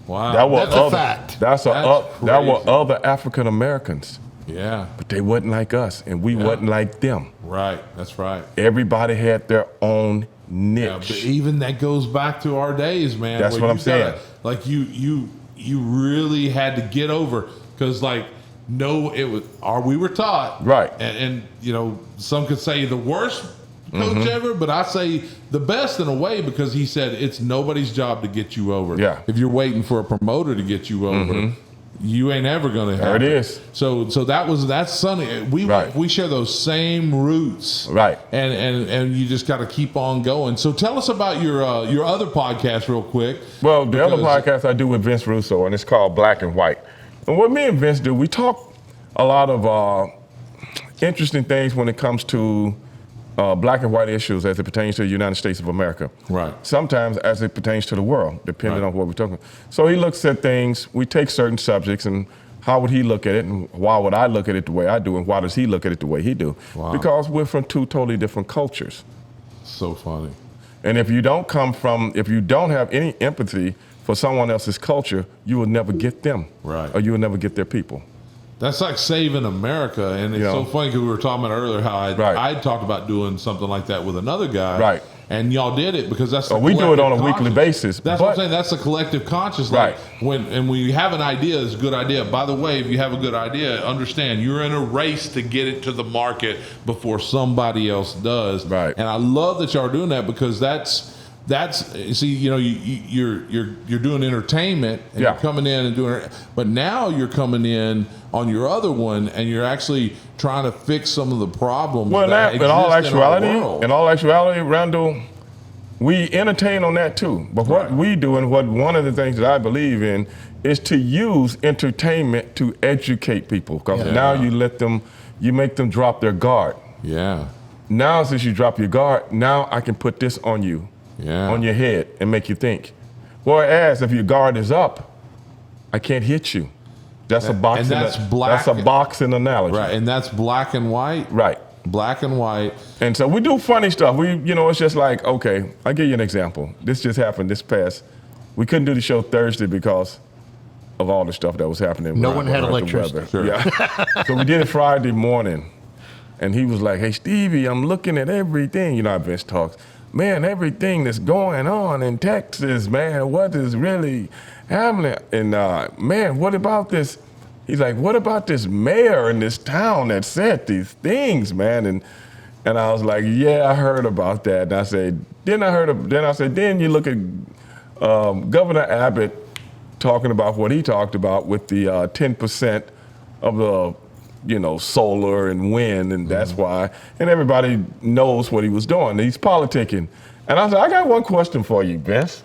Wow. That was That's a other, fact. That were crazy. other African Americans, Yeah. but they wasn't like us, and we wasn't like them. Right. That's right. Everybody had their own Yeah, but niche. even that goes back to our days, man. That's where what I'm you gotta- saying. Like you really had to get over because like we were taught Right. and you know some could say the worst coach ever, but I say the best in a way because he said it's nobody's job to get you over. Yeah. If you're waiting for a promoter to get you over. You ain't ever gonna have There it is. So that's Sonny. Right. We share those same roots. Right. And you just got to keep on going. So tell us about your other podcast real quick. Well, the other Because- podcast I do with Vince Russo, and it's called Black and White. And what me and Vince do, we talk a lot of interesting things when it comes to black and white issues as it pertains to the United States of America. Right. Sometimes as it pertains to the world, depending Right. on what we're talking about. So he looks at things, we take certain subjects and how would he look at it and why would I look at it the way I do and why does he look at it the way he do? Wow. Because we're from two totally different cultures. So funny. And if you don't have any empathy for someone else's culture, you will never get them. Right. Or you will never get their people. That's like saving America, and it's Yeah. so funny because we were talking about earlier how Right. I talked about doing something like that with another guy, Right. And y'all did it because that's the We do it on a collective weekly conscious. basis, That's what I'm but- saying. That's the collective conscious. Right. Like when we have an idea, it's a good idea. By the way, if you have a good idea, understand you're in a race to get it to the market before somebody else does. Right. And I love that y'all are doing that because that's see, you know, you're doing entertainment and Yeah. you're coming in and doing it, but now you're coming in on your other one and you're actually trying to fix some of the problems. Well, that in all exist in our actuality, world. Randall, we entertain on that too. But what Right. we do and what one of the things that I believe in is to use entertainment to educate people. Because Yeah. now you make them drop their guard. Yeah, Now, since you drop your guard, now I can put this on you, yeah, on your head, and make you think. Whereas if your guard is up, I can't hit you. That's a boxing. that's black- That's a boxing analogy. right. And that's black and white. Right. Black and white. And so we do funny stuff. It's just like, okay, I'll give you an example. This just happened this past. We couldn't do the show Thursday because of all the stuff that was happening. No with- one had with the electricity. weather. Sure. Yeah. So we did it Friday morning. And he was like, hey, Stevie, I'm looking at everything. You know how Vince talks. Man, everything that's going on in Texas, man, what is really happening? And man, what about this? He's like, what about this mayor in this town that said these things, man? And I was like, yeah, I heard about that. And I said, then you look at Governor Abbott talking about what he talked about with the 10% of the, solar and wind, and that's why. And everybody knows what he was doing. He's politicking. And I said, I got one question for you, Vince.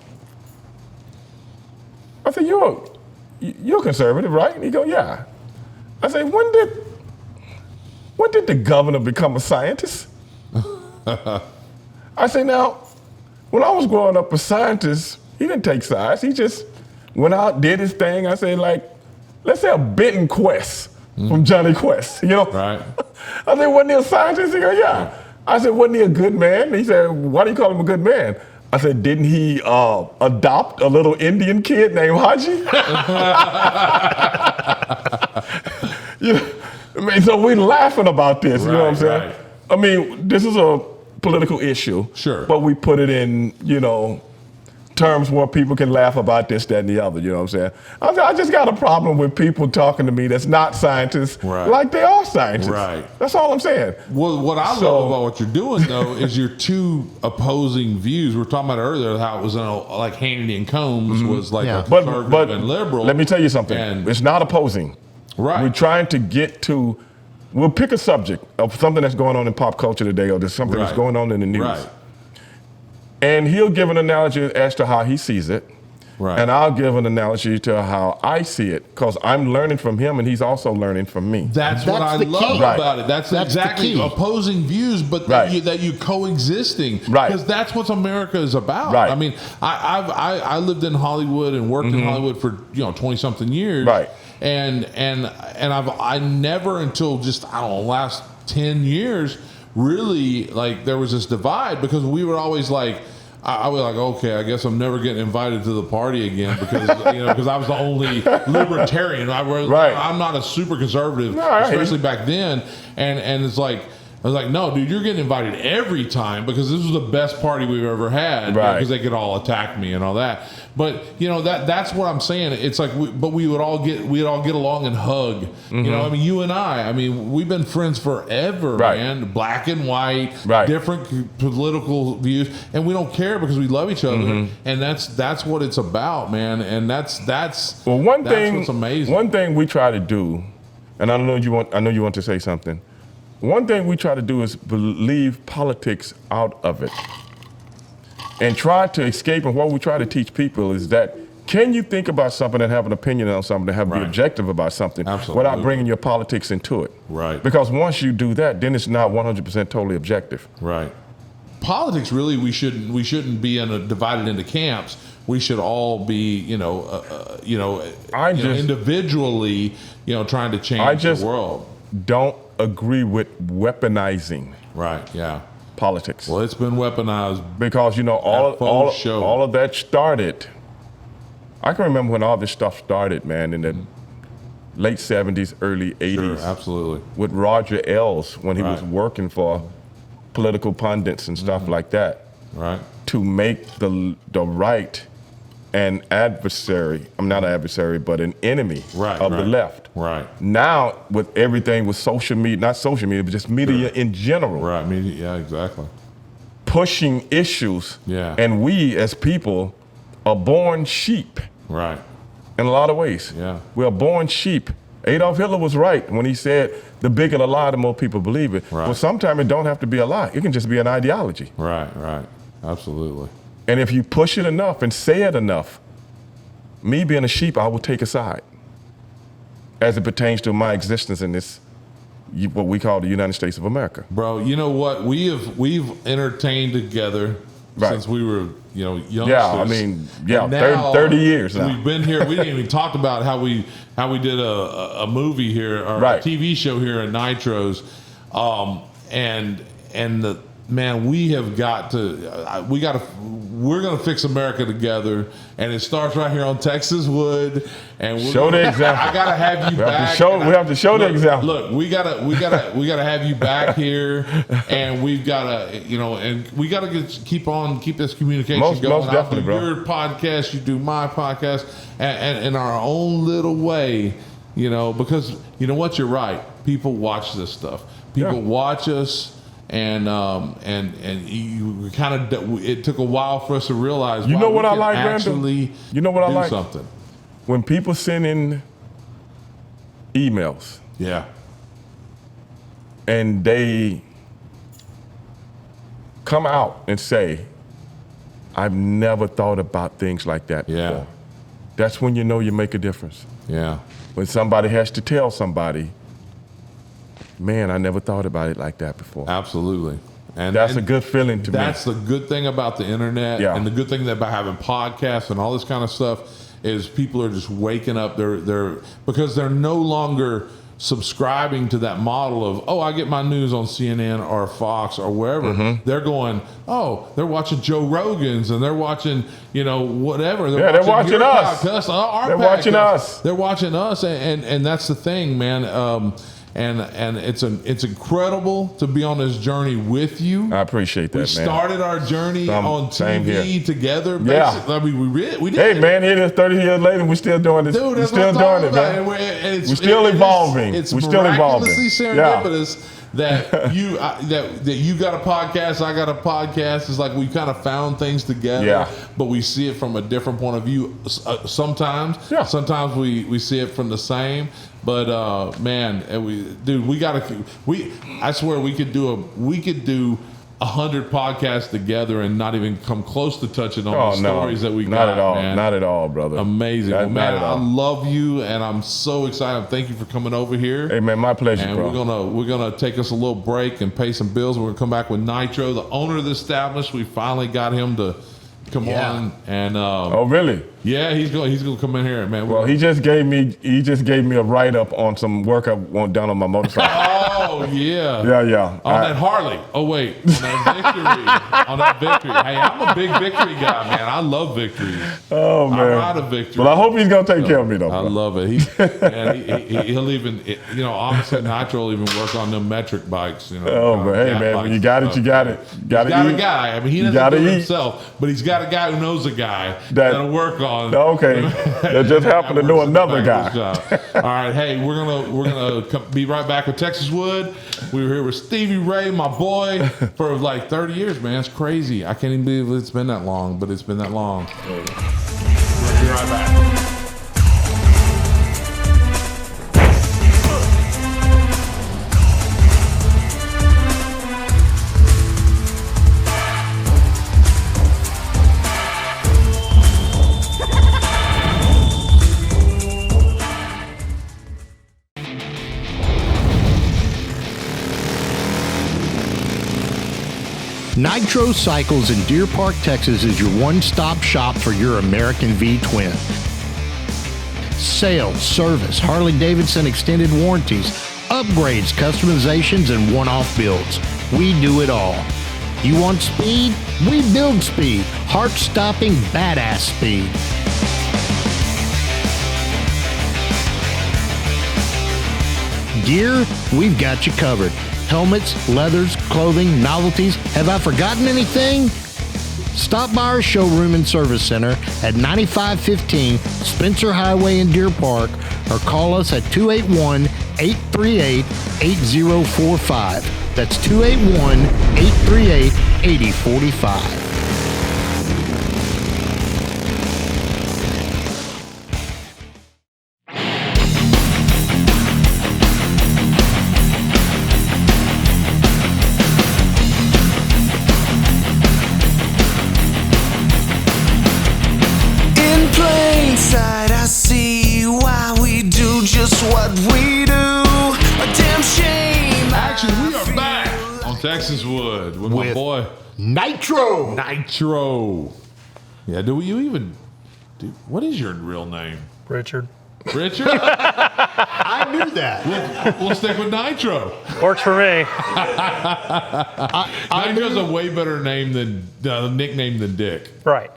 I said, you're conservative, right? And he go, yeah. I said, when did the governor become a scientist? I say, now, when I was growing up, a scientist, he didn't take science. He just went out, did his thing. I say, like, let's say a Benton Quest from Johnny Quest, Right. I said, wasn't he a scientist? He go, yeah. I said, wasn't he a good man? He said, why do you call him a good man? I said, didn't he adopt a little Indian kid named Haji? You know, I mean, so we're laughing about this, you know what I'm saying? Right. I mean, this is a political issue. Sure. But we put it in, you know, terms where people can laugh about this, that, and the other, you know what I'm saying? I just got a problem with people talking to me that's not scientists like they are scientists. Right. That's all I'm saying. Well, what I love about what you're doing, though, is your two opposing views. We were talking about earlier how it was like Hannity and Combs was like a conservative and liberal. Let me tell you something. It's not opposing. Right. We're trying to get to, we'll pick a subject of something that's going on in pop culture today, or there's something that's going on in the news. Right. And he'll give an analogy as to how he sees it. Right. And I'll give an analogy to how I see it, because I'm learning from him and he's also learning from me. That's what I love about it. That's exactly opposing views, but that you coexisting. Right. Because that's what America is about. Right. I mean, I lived in Hollywood and worked in Hollywood for 20-something years. Right. And I never until just last 10 years really like there was this divide, because we would always like. I was like, okay, I guess I'm never getting invited to the party again because because I was the only libertarian. I'm not a super conservative, especially back then. And it's like, I was like, no, dude, you're getting invited every time because this was the best party we've ever had. Because they could all attack me and all that. But that's what I'm saying. It's like, we'd all get along and hug. I mean, you and I mean, we've been friends forever, man. Black and white, different political views, and we don't care because we love each other. And that's what it's about, man. And that's what's amazing. One thing we try to do, and I know you want to say something. One thing we try to do is leave politics out of it and try to escape. And what we try to teach people is that, can you think about something and have an opinion on something and have be objective about something without bringing your politics into it? Right. Because once you do that, then it's not 100% totally objective. Right. Politics, really, we shouldn't be divided into camps. We should all be, individually, trying to change the world. Don't agree with weaponizing politics. Well, it's been weaponized because all of that started. I can remember when all this stuff started, man, in the late 70s, early 80s. Sure, absolutely. With Roger Ailes when he was working for political pundits and stuff like that. Right. To make the right an adversary, I'm not an adversary, but an enemy of the left. Right. Now, with everything with social media, not social media, but just media in general. Right, media, yeah, exactly. Pushing issues. Yeah. And we, as people, are born sheep. Right. In a lot of ways. Yeah. We are born sheep. Adolf Hitler was right when he said, the bigger the lie, the more people believe it. Right. Well, sometimes it don't have to be a lie. It can just be an ideology. Right, right. Absolutely. And if you push it enough and say it enough, me being a sheep, I will take a side as it pertains to my existence in this, what we call the United States of America. Bro, you know what? We've entertained together since we were, youngsters. Yeah, I mean, now, 30 years now. We've been here. We didn't even talk about how we did a movie here, or a TV show here at Nitro's, and the. Man, we have got to, we're going to fix America together, and it starts right here on TEXASWOOD. And show the example. I got to have you back. We have to show the example. Look, we got to have you back here, and we've got to, and we got to keep this communication going. Most definitely, bro. Your podcast, you do my podcast, and in our own little way, because what, you're right. People watch this stuff. People watch us. And you kind of, it took a while for us to realize. You know what I like, Randal? You know what I like? Something. When people send in emails. Yeah. And they come out and say, I've never thought about things like that before. Yeah. That's when you know you make a difference. Yeah. When somebody has to tell somebody, man, I never thought about it like that before. Absolutely. And that's a good feeling to me. That's the good thing about the internet, and the good thing about having podcasts and all this kind of stuff is people are just waking up. They're because they're no longer subscribing to that model of, oh, I get my news on CNN or Fox or wherever. They're going, oh, they're watching Joe Rogan's and they're watching, whatever. They're watching your us. podcast, our They're podcast. watching us. They're watching us, and that's the thing, man. And it's incredible to be on this journey with you. I appreciate that, We man. started our journey on same TV here. together. Yeah. Basically. I mean, we did. Hey, man, it is 30 years later, we're still doing this. Dude, we're that's still what I'm doing it, talking man. about. We're still evolving. It's We're still evolving. miraculously serendipitous that you that you got a podcast, I got a podcast. It's like we kind of found things together, but we see it from a different point of view. Sometimes, sometimes we see it from the same. But man, I swear we could do 100 podcasts together and not even come close to touching on the stories that we got. Not at all. Man. Not at all, brother. Amazing. Well, Not man, at I all. love you, and I'm so excited. Thank you for coming over here. Hey, man, my pleasure, And bro. we're gonna take us a little break and pay some bills. We're gonna come back with Nitro, the owner of the establishment. We finally got him to come on, and oh, really? yeah, he's gonna come in here, man. Well, he just gave me a write up on some work I want done on my motorcycle. Oh yeah. Yeah. On that Harley. Oh wait, on that victory. Hey, I'm a big victory guy, man. I love victories. Oh man. I ride a victory. Well, I hope he's gonna take care of me though. I bro. love it. He'll even, obviously Nitro will even work on them metric bikes. Oh, but hey, man, when you got it, you got it. He's got eat. a guy. I mean, he doesn't do it himself, but he's got a guy who knows a guy that'll work on. Okay, that just happened to know another guy. All right, hey, we're gonna be right back with Texas Wood. We were here with Stevie Ray, my boy, for like 30 years, man. It's crazy. I can't even believe it's been that long, but it's been that long. We'll be right back. Nitro Cycles in Deer Park, Texas is your one-stop shop for your American V-twin. Sales, service, Harley-Davidson extended warranties, upgrades, customizations, and one-off builds. We do it all. You want speed? We build speed. Heart-stopping, badass speed. Gear? We've got you covered. Helmets, leathers, clothing, novelties. Have I forgotten anything? Stop by our showroom and service center at 9515 Spencer Highway in Deer Park or call us at 281-838-8045. That's 281-838-8045. Texas Wood with my boy Nitro. Yeah, what is your real name? Richard. I knew that. We'll stick with Nitro. Works for me. Nitro's a way better name than nickname than Dick. Right.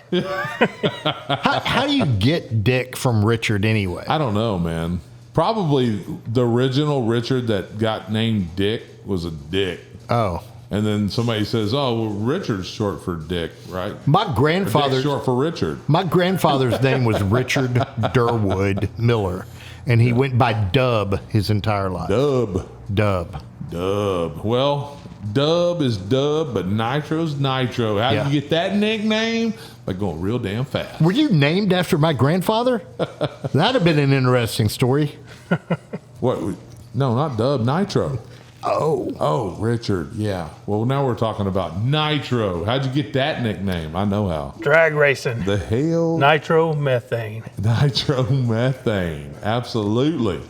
How do you get Dick from Richard anyway? I don't know, man. Probably the original Richard that got named Dick was a dick. Oh. And then somebody says, "Oh, well, Richard's short for Dick, right?" My grandfather's short for Richard. My grandfather's name was Richard Durwood Miller, and he went by Dub his entire life. Dub. Well, Dub is Dub, but Nitro's Nitro. How did you get that nickname? By going real damn fast. Were you named after my grandfather? That'd have been an interesting story. What? No, not Dub. Nitro. Oh, Richard. Yeah. Well, now we're talking about Nitro. How'd you get that nickname? I know how. Drag racing. The hell? Nitromethane. Nitromethane. Absolutely.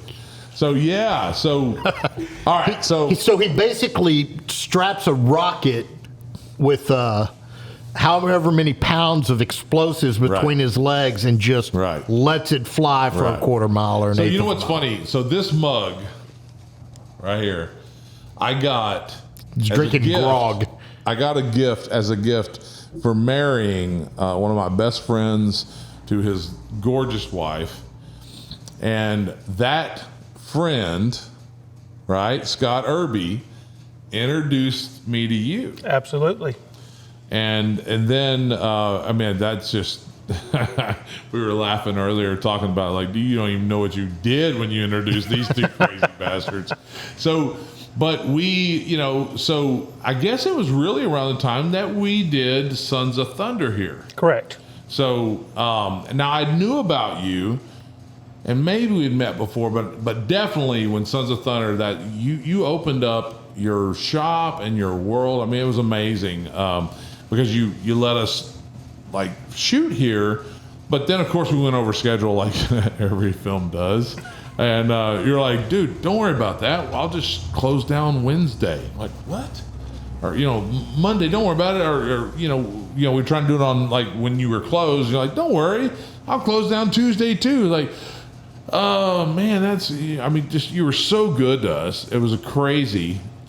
So, yeah. So, all right. So he basically straps a rocket with however many pounds of explosives between his legs and just lets it fly for a quarter mile or an eighth you know of a what's mile. funny? So this mug right here. I got He's as a drinking gift- grog. I got a gift for marrying one of my best friends to his gorgeous wife, and that friend, right, Scott Irby, introduced me to you. Absolutely. And then I mean, that's just we were laughing earlier talking about, like, you don't even know what you did when you introduced these two crazy bastards. So, but so I guess it was really around the time that we did Sons of Thunder here. Correct. So now I knew about you, and maybe we'd met before, but definitely when Sons of Thunder, that you opened up your shop and your world. I mean, it was amazing because you let us like shoot here, but then of course we went over schedule like every film does, and you're like, dude, don't worry about that. I'll just close down Wednesday. I'm like, what? Or Monday, don't worry about it. Or we're trying to do it on like when you were closed. You're like, don't worry, I'll close down Tuesday too. Like, oh man, you were so good to us. It was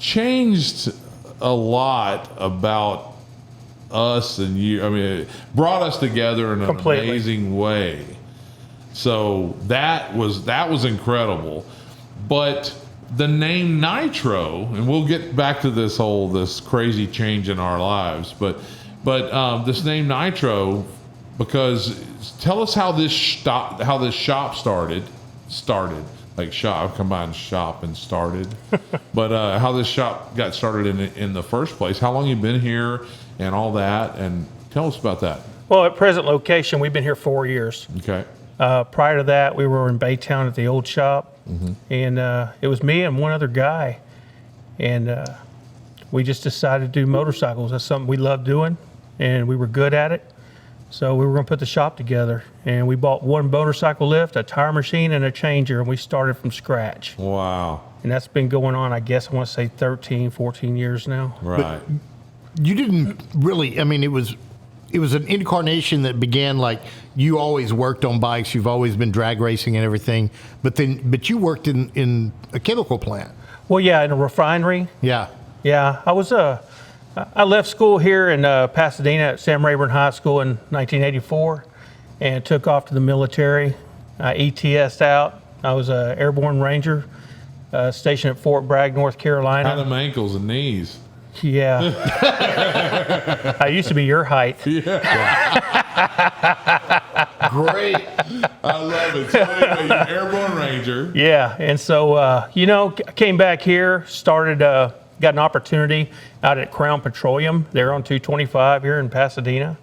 changed a lot about us and you. I mean, it brought us together in an amazing way. So that was incredible. But the name Nitro, and we'll get back to this crazy change in our lives, but this name Nitro, because tell us how this shop started, like shop, combined shop and started, but how this shop got started in the first place, how long you've been here and all that, and tell us about that. Well, at present location, we've been here 4 years. Okay. Prior to that, we were in Baytown at the old shop, and it was me and one other guy, and we just decided to do motorcycles. That's something we love doing, and we were good at it. So we were going to put the shop together, and we bought one motorcycle lift, a tire machine, and a changer, and we started from scratch. Wow. And that's been going on, I guess, I want to say 13, 14 years now. Right. But you didn't really, I mean, it was an incarnation that began like you always worked on bikes. You've always been drag racing and everything, but you worked in a chemical plant. Well, yeah, in a refinery. Yeah. Yeah, I left school here in Pasadena at Sam Rayburn High School in 1984 and took off to the military. I ETS'd out. I was an airborne ranger stationed at Fort Bragg, North Carolina. How them ankles and knees? Yeah. I used to be your height. Great. I love it. So anyway, you're an airborne ranger. Yeah, and so, I came back here, got an opportunity out at Crown Petroleum. They're on 225 here in Pasadena.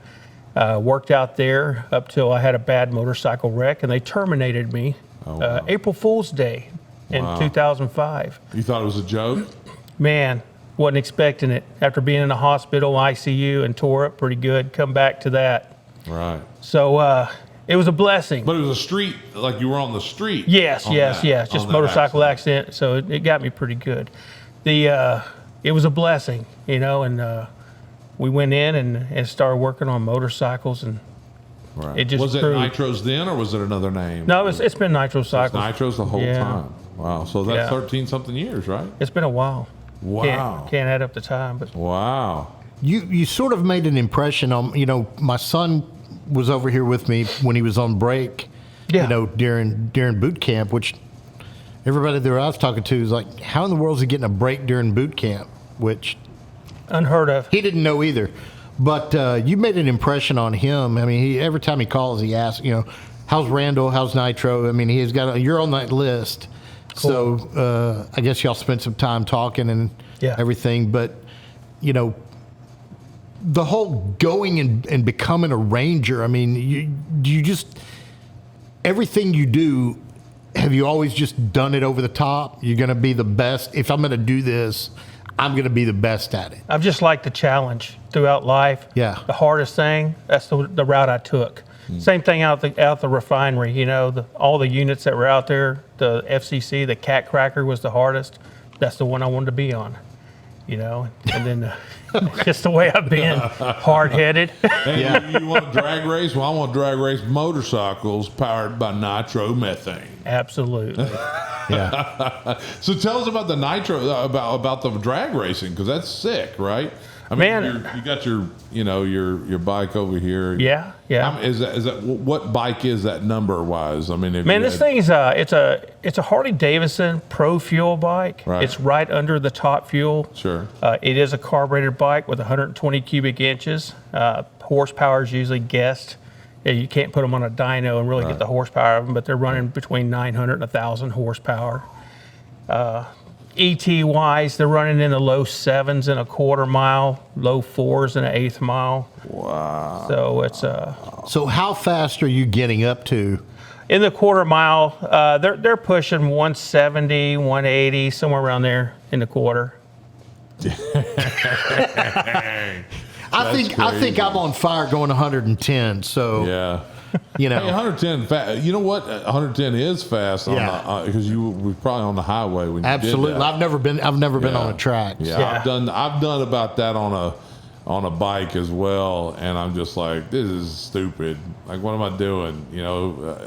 Worked out there up till I had a bad motorcycle wreck, and they terminated me April Fool's Day in 2005. You thought it was a joke? Man, wasn't expecting it. After being in the hospital, ICU, and tore up pretty good, come back to that. Right. So it was a blessing. But it was a street, like you were on the street. Yes. Just motorcycle accident. So it got me pretty good. It was a blessing, and we went in and started working on motorcycles, and right. It just was proved. it Nitros then, or was it another name? No, it's been Nitro Cycles. Nitros the whole time. Wow. So that's 13-something years, right? It's been a while. Wow. Can't add up the time, but wow. You sort of made an impression on, my son was over here with me when he was on break, during boot camp, which everybody that I was talking to is like, how in the world is he getting a break during boot camp? Which unheard of. He didn't know either. But you made an impression on him. I mean, every time he calls, he asks, how's Randal? How's Nitro? I mean, you're on that list. Cool. So I guess y'all spent some time talking and everything. But, the whole going and becoming a ranger, I mean, you just, everything you do, have you always just done it over the top? You're going to be the best. If I'm going to do this, I'm going to be the best at it. I've just liked the challenge throughout life. Yeah. The hardest thing, that's the route I took. Same thing out the refinery, all the units that were out there, the FCC, the cat cracker was the hardest. That's the one I wanted to be on, and then just the way I've been, hard-headed. Hey, you want to drag race? Well, I want to drag race motorcycles powered by nitromethane. Absolutely. Yeah. So tell us about the nitro, about the drag racing, because that's sick, right? I mean, Man. you got your bike over here. Yeah, yeah. Is that what bike is that number wise? I mean, This thing's it's a Harley Davidson Pro Fuel bike. Right. It's right under the top fuel. Sure. It is a carbureted bike with 120 cubic inches. Horsepower is usually guessed. Yeah, you can't put them on a dyno and really get the horsepower of them, but they're running between 900 and 1,000 horsepower. ET-wise, they're running in the low 7s in a quarter mile, low 4s in an eighth mile. Wow. So it's So how fast are you getting up to? in the quarter mile. They're pushing 170, 180, somewhere around there in the quarter. I think I'm on fire going 110. So Yeah. you know, Hey, 110. You know what? 110 is fast. Yeah. Because you were probably on the highway when you absolutely. did that. I've never been Yeah. on a track. Yeah, Yeah. I've done about that on a bike as well, and I'm just like, this is stupid. Like, what am I doing? You know,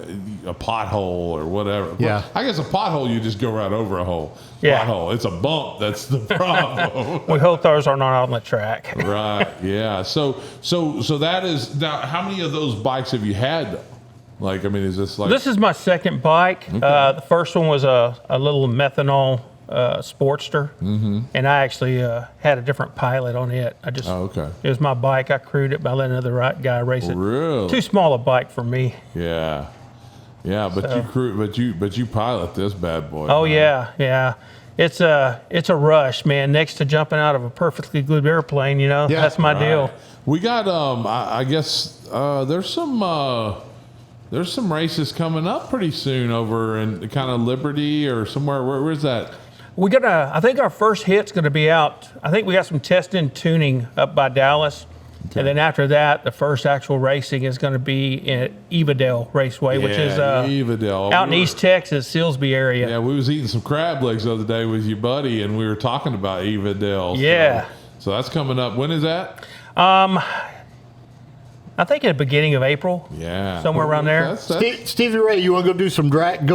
a pothole or whatever. Yeah. I guess a pothole, you just go right over a hole. Yeah. Pothole. It's a bump. That's the problem. We hope those are not on the track. Right. Yeah. So that is now. How many of those bikes have you had? Like, I mean, is this like? This is my second bike. The first one was a little methanol Sportster, and I actually had a different pilot on it. Oh, okay. It was my bike. I crewed it by letting another guy race it. Really? Too small a bike for me. Yeah. Yeah, but you pilot this bad boy. Oh man. yeah. It's a rush, man. Next to jumping out of a perfectly good airplane, that's my deal. We got I guess there's some races coming up pretty soon over in kind of Liberty or somewhere. Where's that? I think our first hit's gonna be out. I think we got some testing and tuning up by Dallas. Okay. And then after that, the first actual racing is going to be at Evadale Raceway, which is Evadale. out in East Texas, Silsby area. Yeah, we was eating some crab legs the other day with your buddy, and we were talking about Evadale. Yeah. So that's coming up. When is that? I think at the beginning of April. Yeah. Somewhere around there. Stevie Ray, you want to go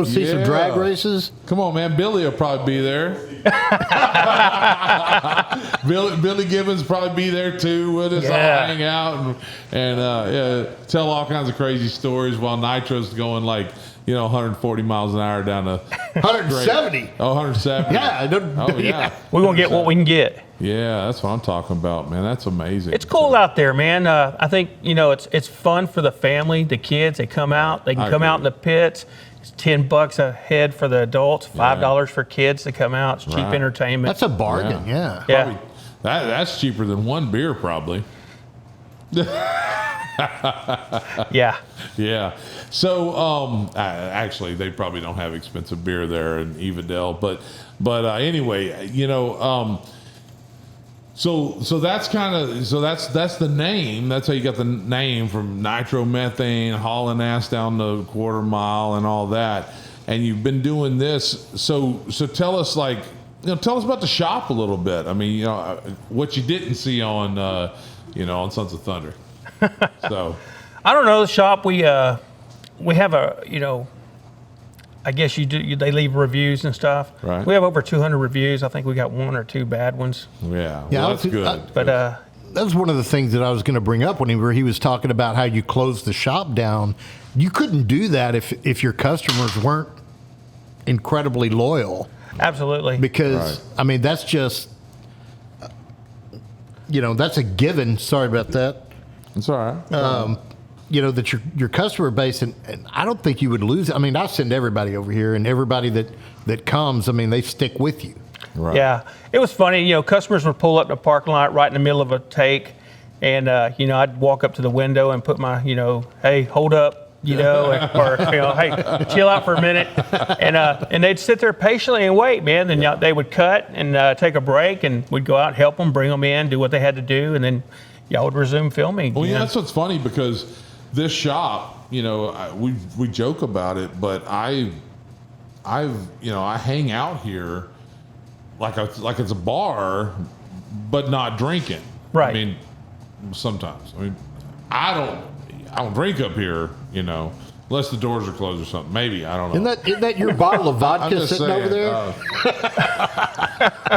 see some drag races? Come on, man. Billy will probably be there. Billy Gibbons will probably be there too with us. Yeah. All hang out and tell all kinds of crazy stories while Nitro's going like 140 miles an hour down the 170. Oh, 170. Yeah. Oh yeah. We're going to get what we can get. Yeah, that's what I'm talking about, man. That's amazing. It's cool out there, man. I think, it's fun for the family, the kids. They come out. They can come out in the pits. It's $10 a head for the adults, $5 for kids to come out. It's cheap entertainment. That's a bargain. Yeah. Probably, that's cheaper than one beer, probably. Yeah. Yeah. So, actually, they probably don't have expensive beer there in Evadale, but anyway, So that's that's the name. That's how you got the name from nitromethane, hauling ass down the quarter mile and all that. And you've been doing this. So tell us tell us about the shop a little bit. I mean, what you didn't see on on Sons of Thunder. So I don't know, the shop, we have I guess they leave reviews and stuff. Right. We have over 200 reviews. I think we got 1 or 2 bad ones. yeah, Yeah, well, that's good. But that was one of the things that I was going to bring up when he was talking about how you closed the shop down. You couldn't do that if your customers weren't incredibly loyal. absolutely. Because I mean, that's just that's a given. Sorry about that. It's all right. That your customer base, and I don't think you would lose it. I mean, I send everybody over here, and everybody that comes, I mean, they stick with you. Right. Yeah, it was funny. Customers would pull up in the parking lot right in the middle of a take, and I'd walk up to the window and put my, hey, hold up, or hey, chill out for a minute, and they'd sit there patiently and wait, man. Then they would cut and take a break, and we'd go out and help them, bring them in, do what they had to do, and then y'all would resume filming. Well, that's what's funny because this shop, we joke about it, but I hang out here like it's a bar, but not drinking. Right. I mean, sometimes. I mean, I don't drink up here. Unless the doors are closed or something. Maybe. I don't know. Isn't that your bottle of vodka just sitting saying, over there?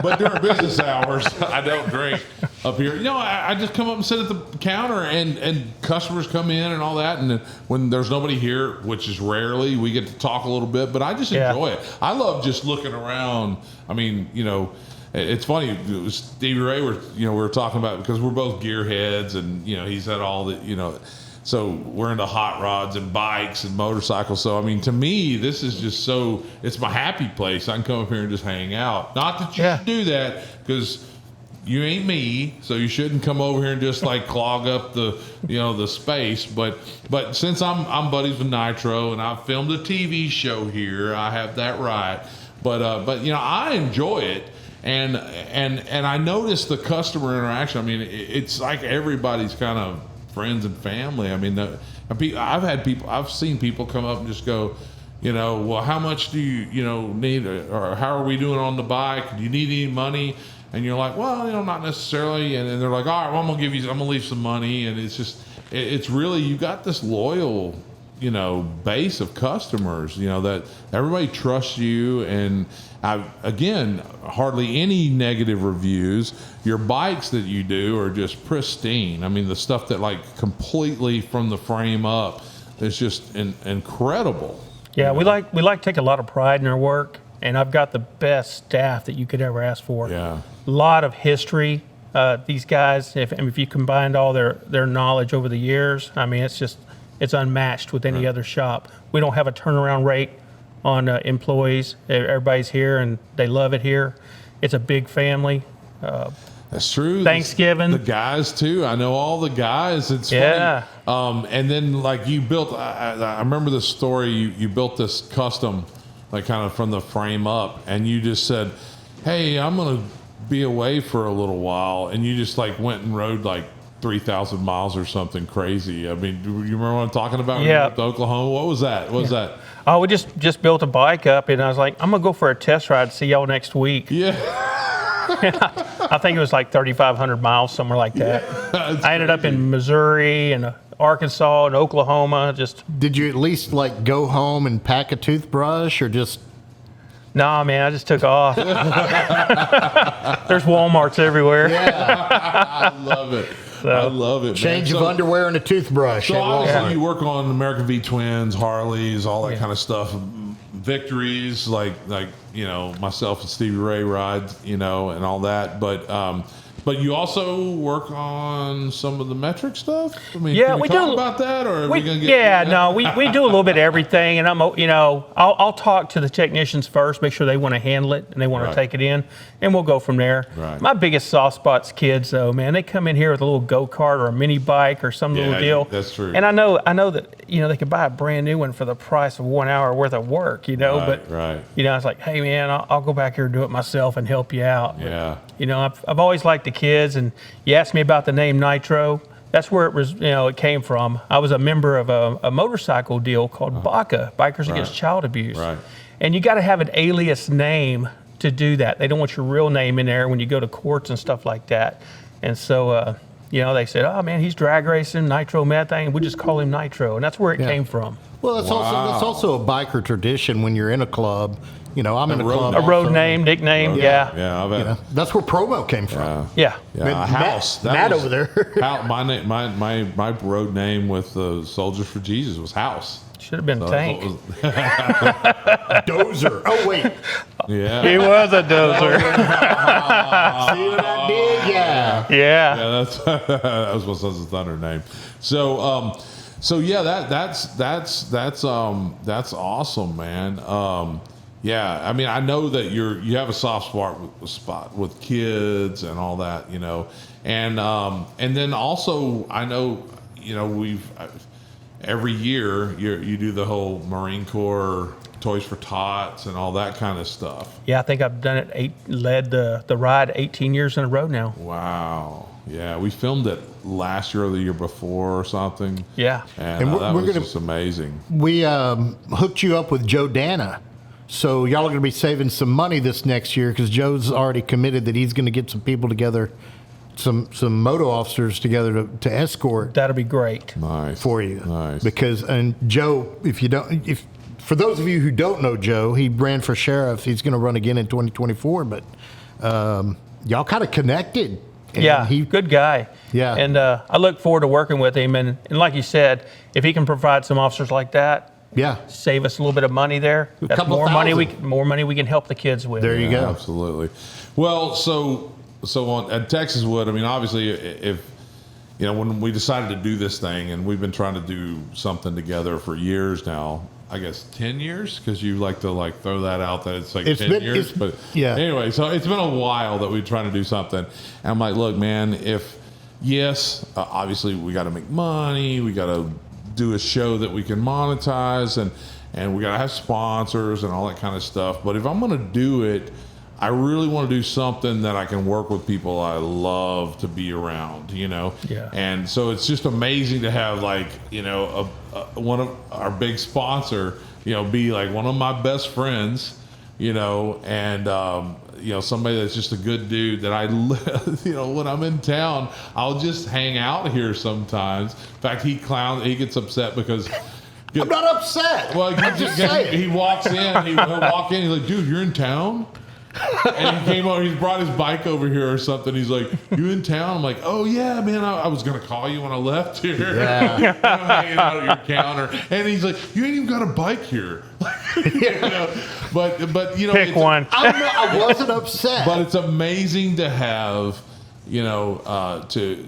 But during business hours, I don't drink up here. You know, I just come up and sit at the counter, and customers come in and all that. And when there's nobody here, which is rarely, we get to talk a little bit. But I just enjoy it. I love just looking around. I mean, you know, it's funny. It was Stevie Ray. We were talking about, because we're both gearheads, and you know, he's had all the, you know. So we're into hot rods and bikes and motorcycles. So, I mean, to me, this is just so, it's my happy place. I can come up here and just hang out. Not that you should do that, because you ain't me, so you shouldn't come over here and just like clog up the, you know, the space. But since I'm buddies with Nitro, and I've filmed a TV show here, I have that right. But you know, I enjoy it. And I notice the customer interaction. I mean, it's like everybody's kind of friends and family. I mean, I've seen people come up and just go, you know, well, how much do you know, need, or how are we doing on the bike? Do you need any money? And you're like, well, you know, not necessarily. And they're like, all right, well, I'm gonna leave some money. And it's just, it's really, you got this loyal, you know, base of customers, you know, that everybody trusts you. And again, hardly any negative reviews. Your bikes that you do are just pristine. I mean, the stuff that like completely from the frame up is just incredible. Yeah, we like to take a lot of pride in our work, and I've got the best staff that you could ever ask for. Yeah, a lot of history. These guys, if you combined all their knowledge over the years, I mean, it's unmatched with any other shop. We don't have a turnaround rate on employees. Everybody's here and they love it here. It's a big family. That's true. Thanksgiving. The guys too. I know all the guys. It's funny. And then like you built, I remember the story, you built this custom, like kind of from the frame up, and you just said, hey, I'm going to be away for a little while. And you just like went and rode like 3,000 miles or something crazy. I mean, do you remember what I'm talking about? Yeah. To Oklahoma. What was that? What was that? Oh, we just built a bike up, and I was like, I'm going to go for a test ride. See y'all next week. Yeah. I think it was like 3,500 miles, somewhere like that. I ended up in Missouri and Arkansas and Oklahoma. Did you at least like go home and pack a toothbrush, or just? Nah, man, I just took off. There's Walmarts everywhere. Yeah, I love it. I love it. Change of underwear and a toothbrush. So obviously you work on American V twins, Harleys, all that kind of stuff. Victories, like you know, myself and Stevie Ray rides, you know, and all that. But you also work on some of the metric stuff. I mean, can we talk about that, or are we gonna get? No, we do a little bit of everything, and I'll talk to the technicians first, make sure they want to handle it and they want to take it in, and we'll go from there. Right. My biggest soft spot's kids, though, man. They come in here with a little go-kart or a mini bike or some little deal. That's true. And I know that they could buy a brand new one for the price of 1 hour worth of work, Right. It's like, hey man, I'll go back here and do it myself and help you out. Yeah. I've always liked the kids, and you asked me about the name Nitro. That's where it was, it came from. I was a member of a motorcycle deal called BACA, Bikers Against Child Abuse. Right. And you got to have an alias name to do that. They don't want your real name in there when you go to courts and stuff like that. And so, they said, oh man, he's drag racing, nitro methane. We just call him Nitro, and that's where it came from. Well, that's also a biker tradition when you're in a club. I'm in a club. A road name, nickname, Yeah, that's where promo came from. Yeah. A house. Matt over there. My road name with the Soldiers for Jesus was House. Should have been Tank. Dozer. Oh wait. Yeah. He was a dozer. See what I did? Yeah. Yeah. That was my Sons of Thunder name. So yeah, that's awesome, man. Yeah, I mean, I know that you have a soft spot with kids and all that, and then also I know, every year you do the whole Marine Corps Toys for Tots and all that kind of stuff. Yeah, I think I've done it. Led the ride 18 years in a row now. Wow. Yeah, we filmed it last year or the year before or something. Yeah, and that was just amazing. We hooked you up with Joe Dana. So y'all are going to be saving some money this next year because Joe's already committed that he's going to get some people together some moto officers together to escort That'll be great. Nice. for you. Nice. Because, and Joe, for those of you who don't know Joe, he ran for sheriff. He's going to run again in 2024, but y'all kind of connected. And Yeah, good guy. Yeah. And I look forward to working with him. And like you said, if he can provide some officers like that, Yeah. save us a little bit of money there. That's couple more money thousand. we can help the kids with. There you go. Absolutely. Well, so at TEXASWOOD, I mean, obviously, if when we decided to do this thing, and we've been trying to do something together for years now. I guess 10 years, because you like to throw that out that it's 10 years. But yeah. Anyway, so it's been a while that we're trying to do something. And I'm like, look, man, obviously we got to make money, we got to do a show that we can monetize, and we got to have sponsors and all that kind of stuff. But if I'm going to do it, I really want to do something that I can work with people I love to be around, Yeah. And so it's just amazing to have one of our big sponsor, be like one of my best friends, and somebody that's just a good dude that I, when I'm in town, I'll just hang out here sometimes. In fact, he gets upset because. I'm not upset. Well, I'm just saying. He walks in, he'll walk in, he's like, dude, you're in town? And he came over, he's brought his bike over here or something. He's like, you in town? I'm like, oh yeah, man, I was going to call you when I left here. Yeah. Hanging out at your counter. And he's like, you ain't even got a bike here. But Pick one. I wasn't upset. But it's amazing to have, to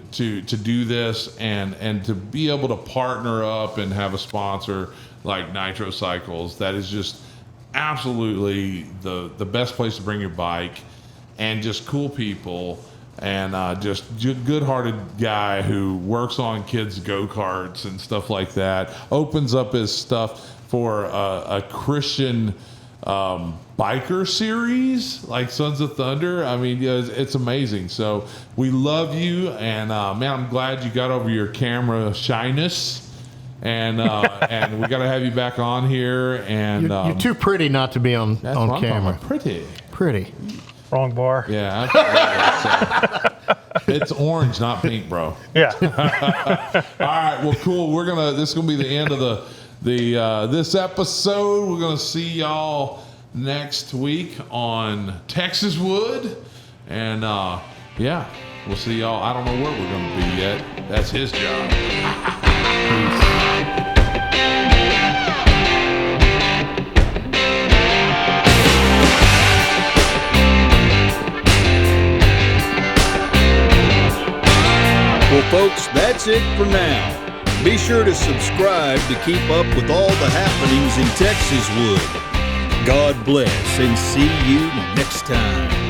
do this and to be able to partner up and have a sponsor like Nitro Cycles. That is just absolutely the best place to bring your bike, and just cool people, and just good-hearted guy who works on kids' go-karts and stuff like that. Opens up his stuff for a Christian biker series like Sons of Thunder. I mean, it's amazing. So we love you, and man, I'm glad you got over your camera shyness. And we got to have you back on here. And you're too pretty not to be on camera. Pretty. Wrong bar. Yeah, it's orange, not pink, bro. Yeah. All right. Well, cool. This is gonna be the end of this episode. We're gonna see y'all next week on TEXASWOOD, and yeah, we'll see y'all. I don't know where we're gonna be yet. That's his job. Well, folks, that's it for now. Be sure to subscribe to keep up with all the happenings in TEXASWOOD. God bless, and see you next time.